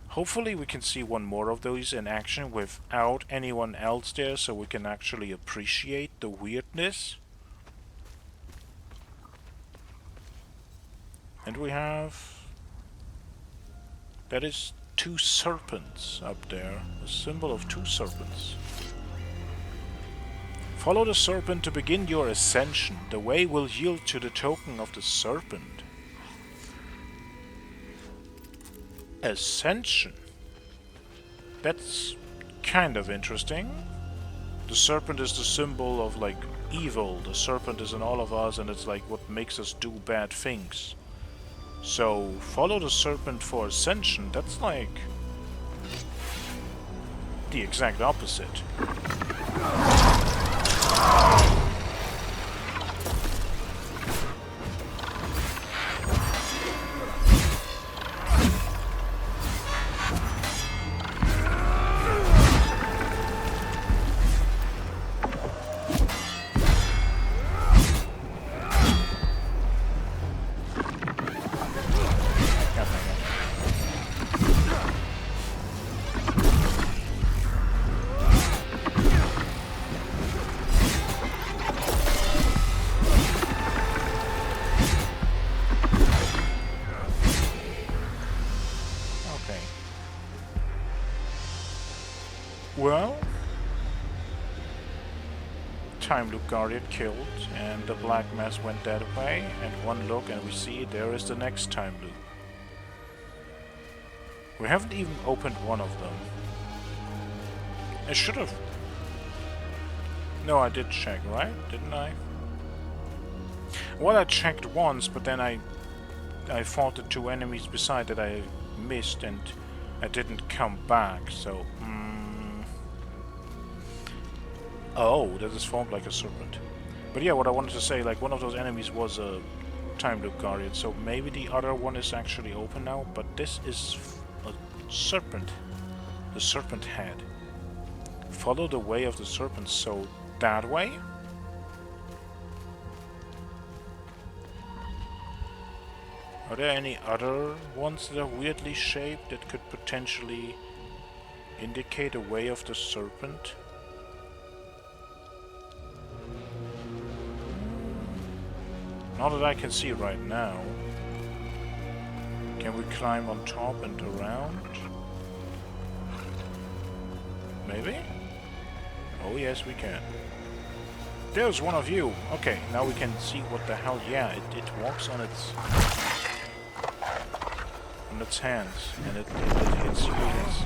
Hopefully we can see one more of those in action without anyone else there, so we can actually appreciate the weirdness. And we have... that is 2 serpents up there. A symbol of 2 serpents. Follow the serpent to begin your ascension. The way will yield to the token of the serpent. Ascension? That's kind of interesting. The serpent is the symbol of, like, evil. The serpent is in all of us, and it's like what makes us do bad things. So, follow the serpent for ascension. That's like the exact opposite. Well, Time Loop Guardian killed, and the Black Mass went that way, and one look and we see there is the next Time Loop. We haven't even opened one of them. I should have. No, I did check, right? Didn't I? Well, I checked once, but then I fought the 2 enemies beside that I missed, and I didn't come back, so... Oh, that is formed like a serpent. But yeah, what I wanted to say, like, one of those enemies was a Time Loop Guardian, so maybe the other one is actually open now, but this is a serpent. The serpent head. Follow the way of the serpent, so that way? Are there any other ones that are weirdly shaped that could potentially indicate a way of the serpent? Not that I can see right now. Can we climb on top and around? Maybe? Oh yes, we can. There's one of you! Okay, now we can see what the hell... Yeah, it walks on its... on its hands, and it hits humans.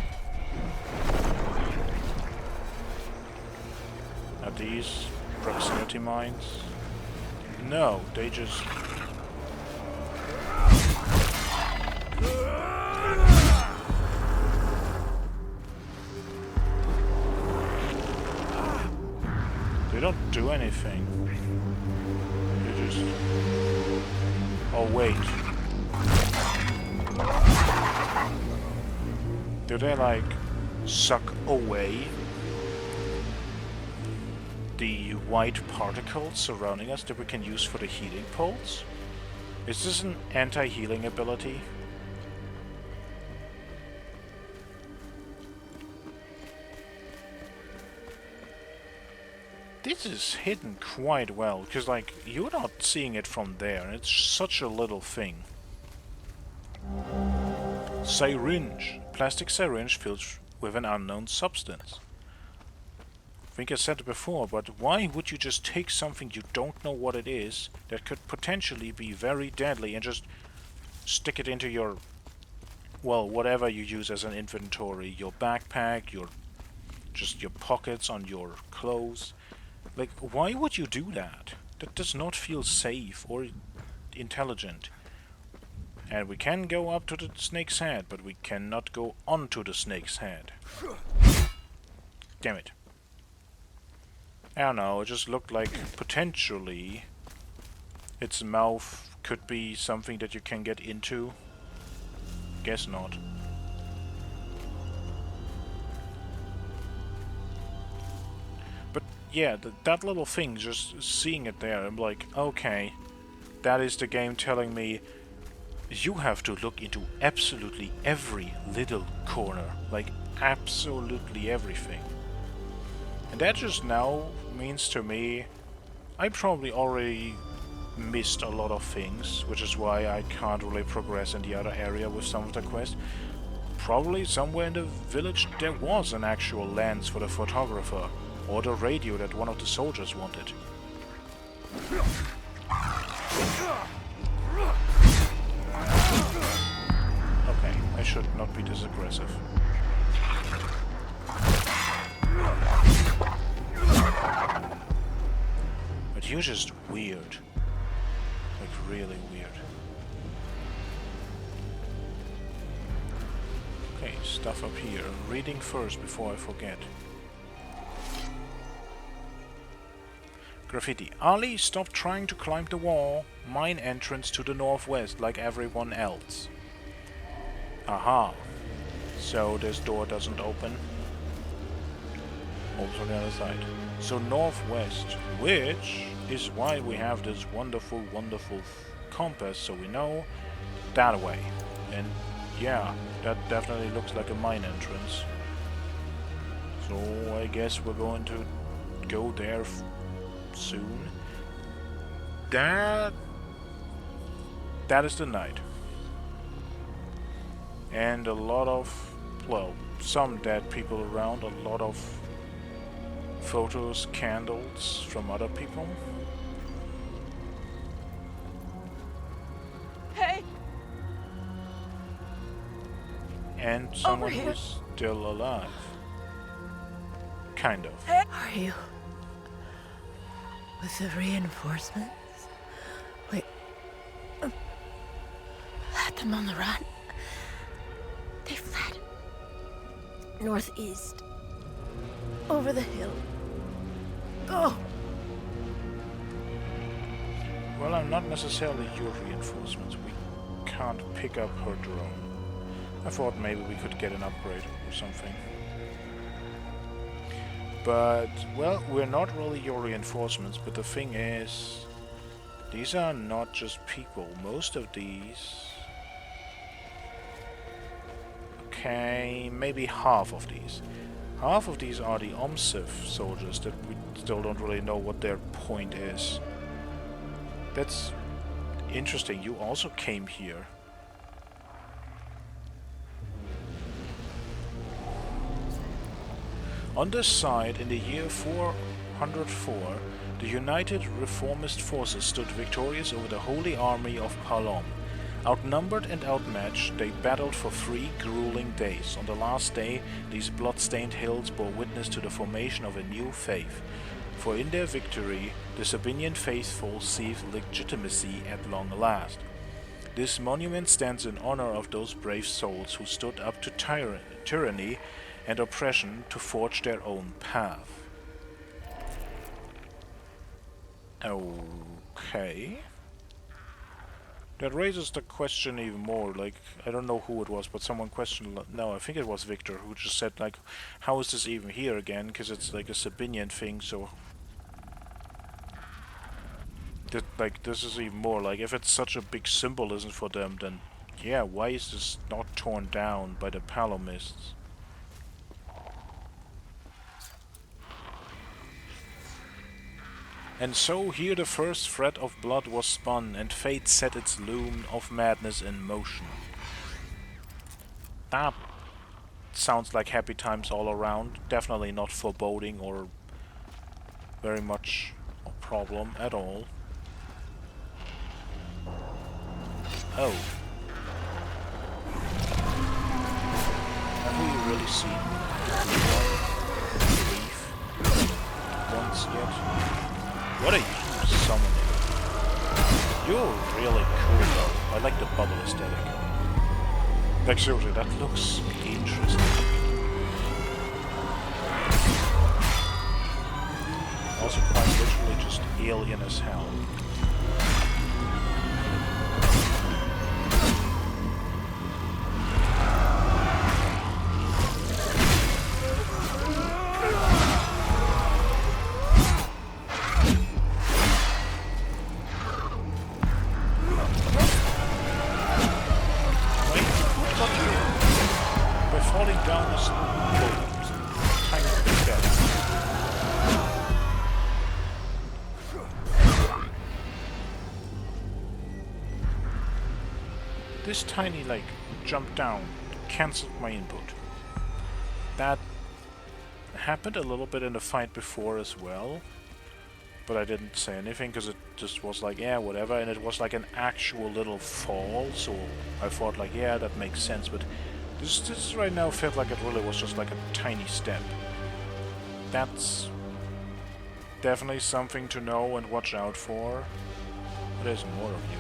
Are these proximity mines? No, they just... They don't do anything. They just... Oh wait. Do they like suck away the white particles surrounding us that we can use for the healing poles? Is this an anti-healing ability? This is hidden quite well, because like, you're not seeing it from there, it's such a little thing. Syringe. Plastic syringe filled with an unknown substance. I think I said it before, but why would you just take something you don't know what it is, that could potentially be very deadly, and just stick it into your, well, whatever you use as an inventory, your backpack, just your pockets on your clothes. Like, why would you do that? That does not feel safe or intelligent. And we can go up to the snake's head, but we cannot go onto the snake's head. Damn it. I don't know, it just looked like potentially its mouth could be something that you can get into. Guess not. But yeah, that little thing, just seeing it there, I'm like, okay, that is the game telling me you have to look into absolutely every little corner, like absolutely everything. And that just now means to me, I probably already missed a lot of things, which is why I can't really progress in the other area with some of the quests. Probably somewhere in the village there was an actual lens for the photographer, or the radio that one of the soldiers wanted. Okay, I should not be this aggressive. But you're just weird. Like, really weird. Okay, stuff up here. Reading first before I forget. Graffiti. Ali, stop trying to climb the wall. Mine entrance to the northwest like everyone else. Aha. So this door doesn't open. Opens on the other side. So northwest, which is why we have this wonderful, wonderful compass, so we know that way. And yeah, that definitely looks like a mine entrance. So I guess we're going to go there soon. That is the night. And a lot of, well, some dead people around, a lot of photos, candles from other people. Hey! And someone who's still alive. Kind of. Are you with the reinforcements? Wait. Had them on the run. They fled. Northeast. Over the hill. Go! Well, I'm not necessarily your reinforcements. We can't pick up her drone. I thought maybe we could get an upgrade or something. But, well, we're not really your reinforcements, but the thing is, these are not just people. Most of these... Okay, maybe half of these. Half of these are the OMSIF soldiers that we still don't really know what their point is. That's interesting. You also came here. On this side, in the year 404, the United Reformist Forces stood victorious over the Holy Army of Palom. Outnumbered and outmatched, they battled for 3 grueling days. On the last day, these blood-stained hills bore witness to the formation of a new faith. For in their victory, the Sabinian faithful sees legitimacy at long last. This monument stands in honor of those brave souls who stood up to tyranny and oppression to forge their own path. Okay. That raises the question even more, like, I don't know who it was, but someone questioned, no, I think it was Victor, who just said, like, how is this even here again? Because it's like a Sabinian thing, so... like, this is even more, like, if it's such a big symbolism for them, then, yeah, why is this not torn down by the Palomists? And so here the first thread of blood was spun, and fate set its loom of madness in motion. That sounds like happy times all around. Definitely not foreboding or very much a problem at all. Oh. Have we really seen one reef once yet? What are you summoning? You're really cool though. I like the bubble aesthetic. Like seriously, that looks interesting. Also quite literally just alien as hell. This tiny, like, jump down cancelled my input. That happened a little bit in the fight before as well, but I didn't say anything because it just was like, yeah, whatever, and it was like an actual little fall, so I thought like, yeah, that makes sense, but this right now felt like it really was just like a tiny step. That's definitely something to know and watch out for. There's more of you.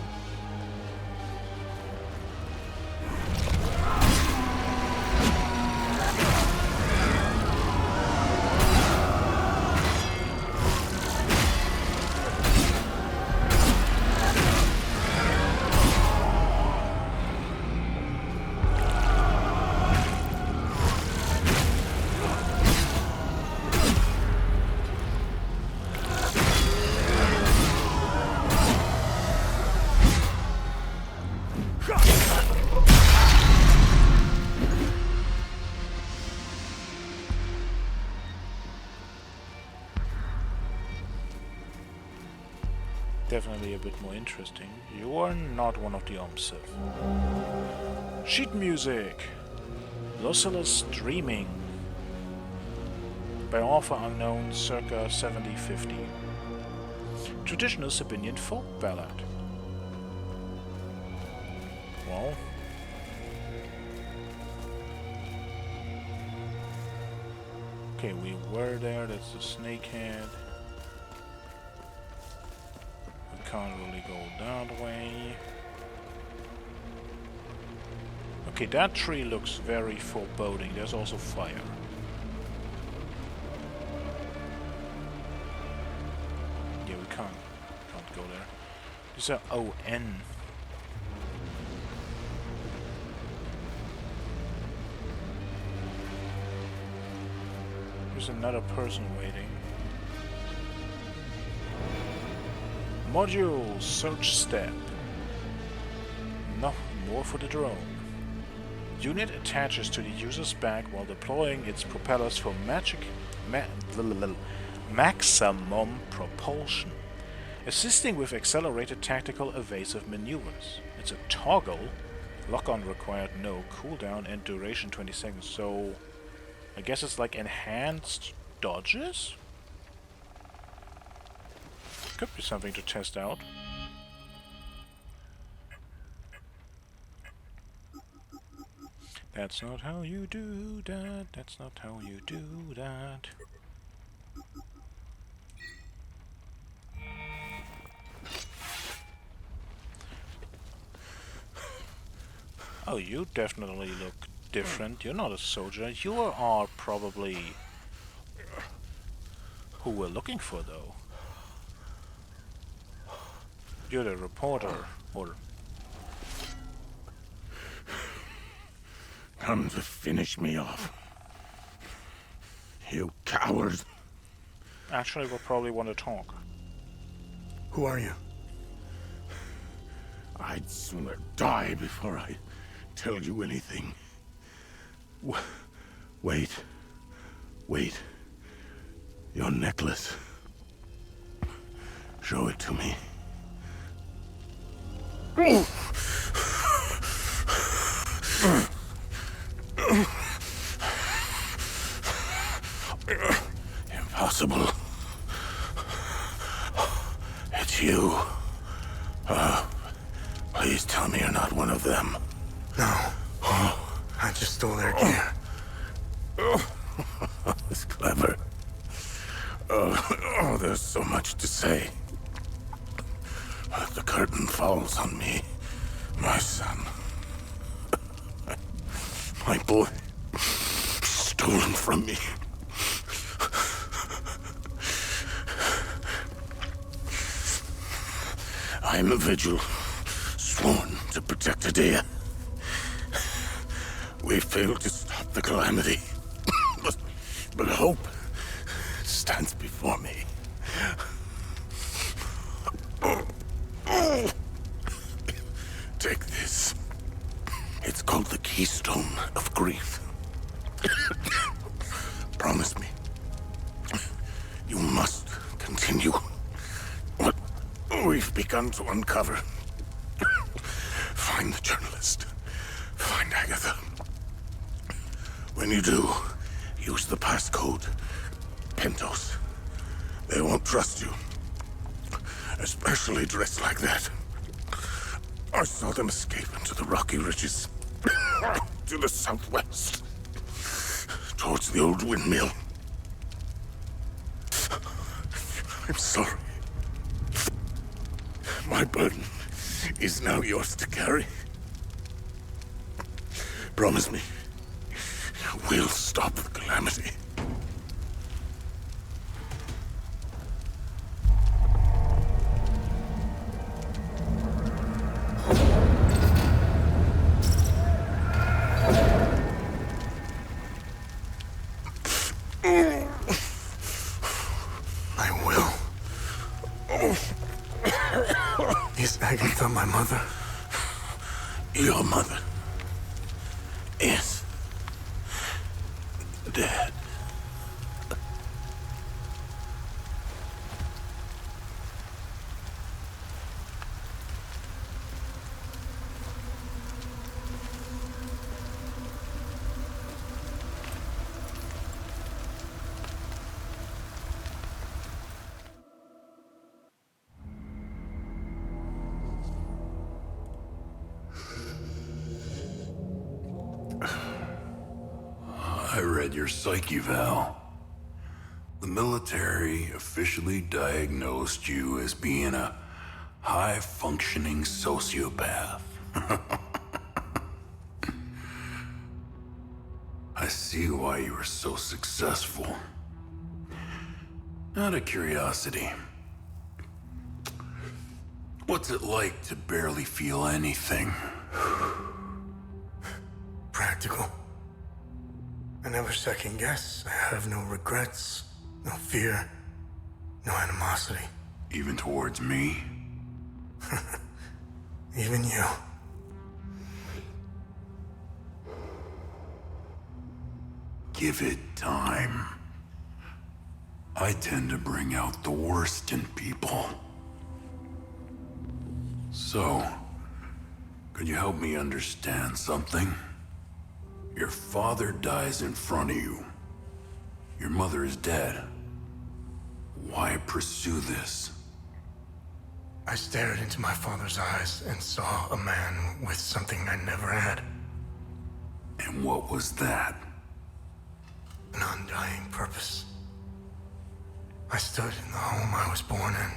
Definitely a bit more interesting. You are not one of the Omsiv. Sheet music! Lucilla's Dreaming by author unknown circa 7050. Traditional Sabinian folk ballad. Well, okay, we were there, that's the snakehead. Can't really go that way. Okay, that tree looks very foreboding. There's also fire. Yeah, we can't go there. These are ON. There's another person waiting. Module search step. No more for the drone. Unit attaches to the user's back while deploying its propellers for maximum propulsion, assisting with accelerated tactical evasive maneuvers. It's a toggle. Lock-on required, no. Cooldown and duration 20 seconds. So I guess it's like enhanced dodges? Could be something to test out. That's not how you do that. That's not how you do that. Oh, you definitely look different. You're not a soldier. You are probably who we're looking for, though. You're the reporter, or... Come to finish me off. You coward. Actually, we'll probably want to talk. Who are you? I'd sooner die before I tell you anything. Wait. Wait. Your necklace. Show it to me. Impossible. It's you. Please tell me you're not one of them. No. I just stole their gear. It's clever. Oh, there's so much to say. But the curtain falls on me, my son. My boy, stolen from me. I am a vigil, sworn to protect Adea. We failed to stop the calamity, but hope stands before me. Take this. It's called the Keystone of Grief. Promise me. You must continue what we've begun to uncover. Find the journalist. Find Agatha. When you do, use the passcode. Pentos. They won't trust you. Especially dressed like that. I saw them escape into the rocky ridges. To the southwest. Towards the old windmill. I'm sorry. My burden is now yours to carry. Promise me, we'll stop the calamity. I will. Is Agatha my mother? Your mother is dead. I read your psyche eval. The military officially diagnosed you as being a high-functioning sociopath. I see why you were so successful. Out of curiosity, what's it like to barely feel anything? Practical. I never second guess. I have no regrets, no fear, no animosity. Even towards me? Even you. Give it time. I tend to bring out the worst in people. So, could you help me understand something? Your father dies in front of you. Your mother is dead. Why pursue this? I stared into my father's eyes and saw a man with something I never had. And what was that? An undying purpose. I stood in the home I was born in,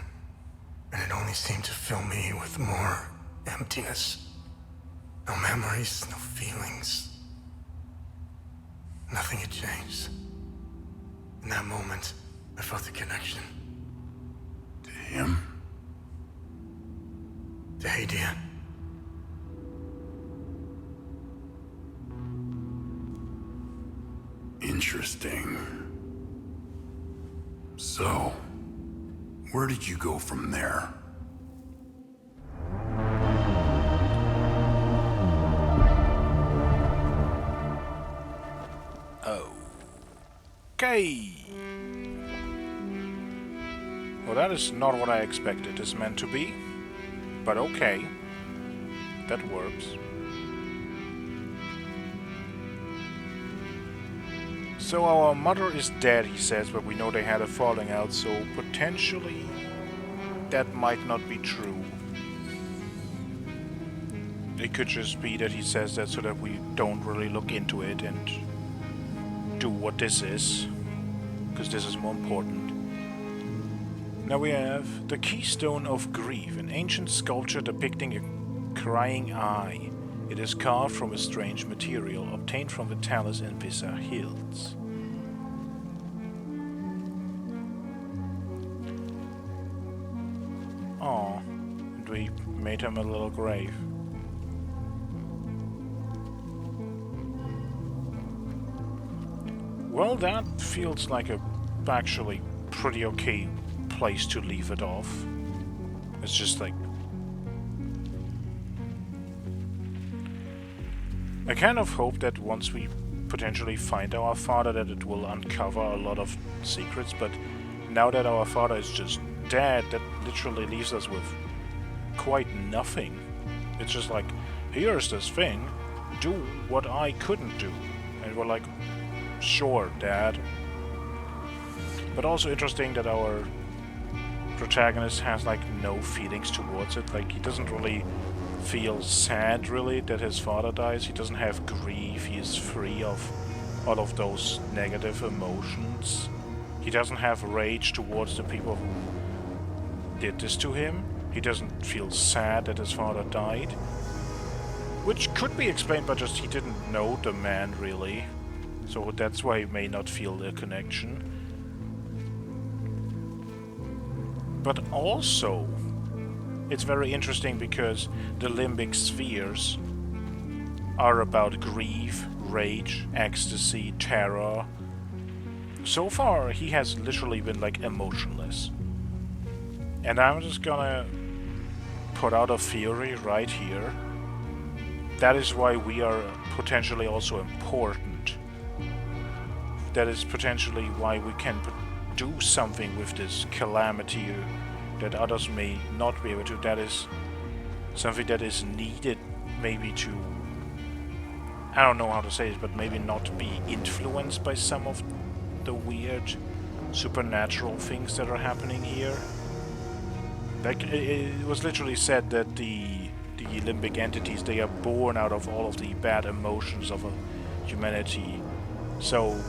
and it only seemed to fill me with more emptiness. No memories, no feelings. Nothing had changed. In that moment, I felt a connection. To him? To Hadia. Interesting. So, where did you go from there? Okay. Well, that is not what I expected this meant to be. But okay. That works. So our mother is dead, he says, but we know they had a falling out, so potentially that might not be true. It could just be that he says that so that we don't really look into it and do what this is, because this is more important. Now we have the Keystone of Grief, an ancient sculpture depicting a crying eye. It is carved from a strange material obtained from the talus in Vyssa hills. Oh, and we made him a little grave. Well, that feels like a actually pretty okay place to leave it off. It's just like... I kind of hope that once we potentially find our father that it will uncover a lot of secrets, but now that our father is just dead, that literally leaves us with quite nothing. It's just like, here's this thing, do what I couldn't do. And we're like, sure, Dad. But also interesting that our protagonist has like no feelings towards it. Like, he doesn't really feel sad really that his father dies. He doesn't have grief. He is free of all of those negative emotions. He doesn't have rage towards the people who did this to him. He doesn't feel sad that his father died, which could be explained by just he didn't know the man really, so that's why he may not feel the connection. But also, it's very interesting because the limbic spheres are about grief, rage, ecstasy, terror. So far, he has literally been like emotionless. And I'm just gonna put out a theory right here. That is why we are potentially also important. That is potentially why we can do something with this calamity that others may not be able to. That is something that is needed maybe to, I don't know how to say it, but maybe not be influenced by some of the weird supernatural things that are happening here. Like, it was literally said that the limbic entities, they are born out of all of the bad emotions of humanity. So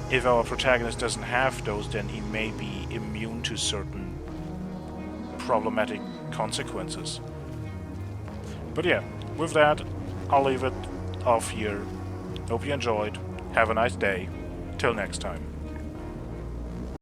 if our protagonist doesn't have those, then he may be immune to certain problematic consequences. But yeah, with that, I'll leave it off here. Hope you enjoyed. Have a nice day. Till next time.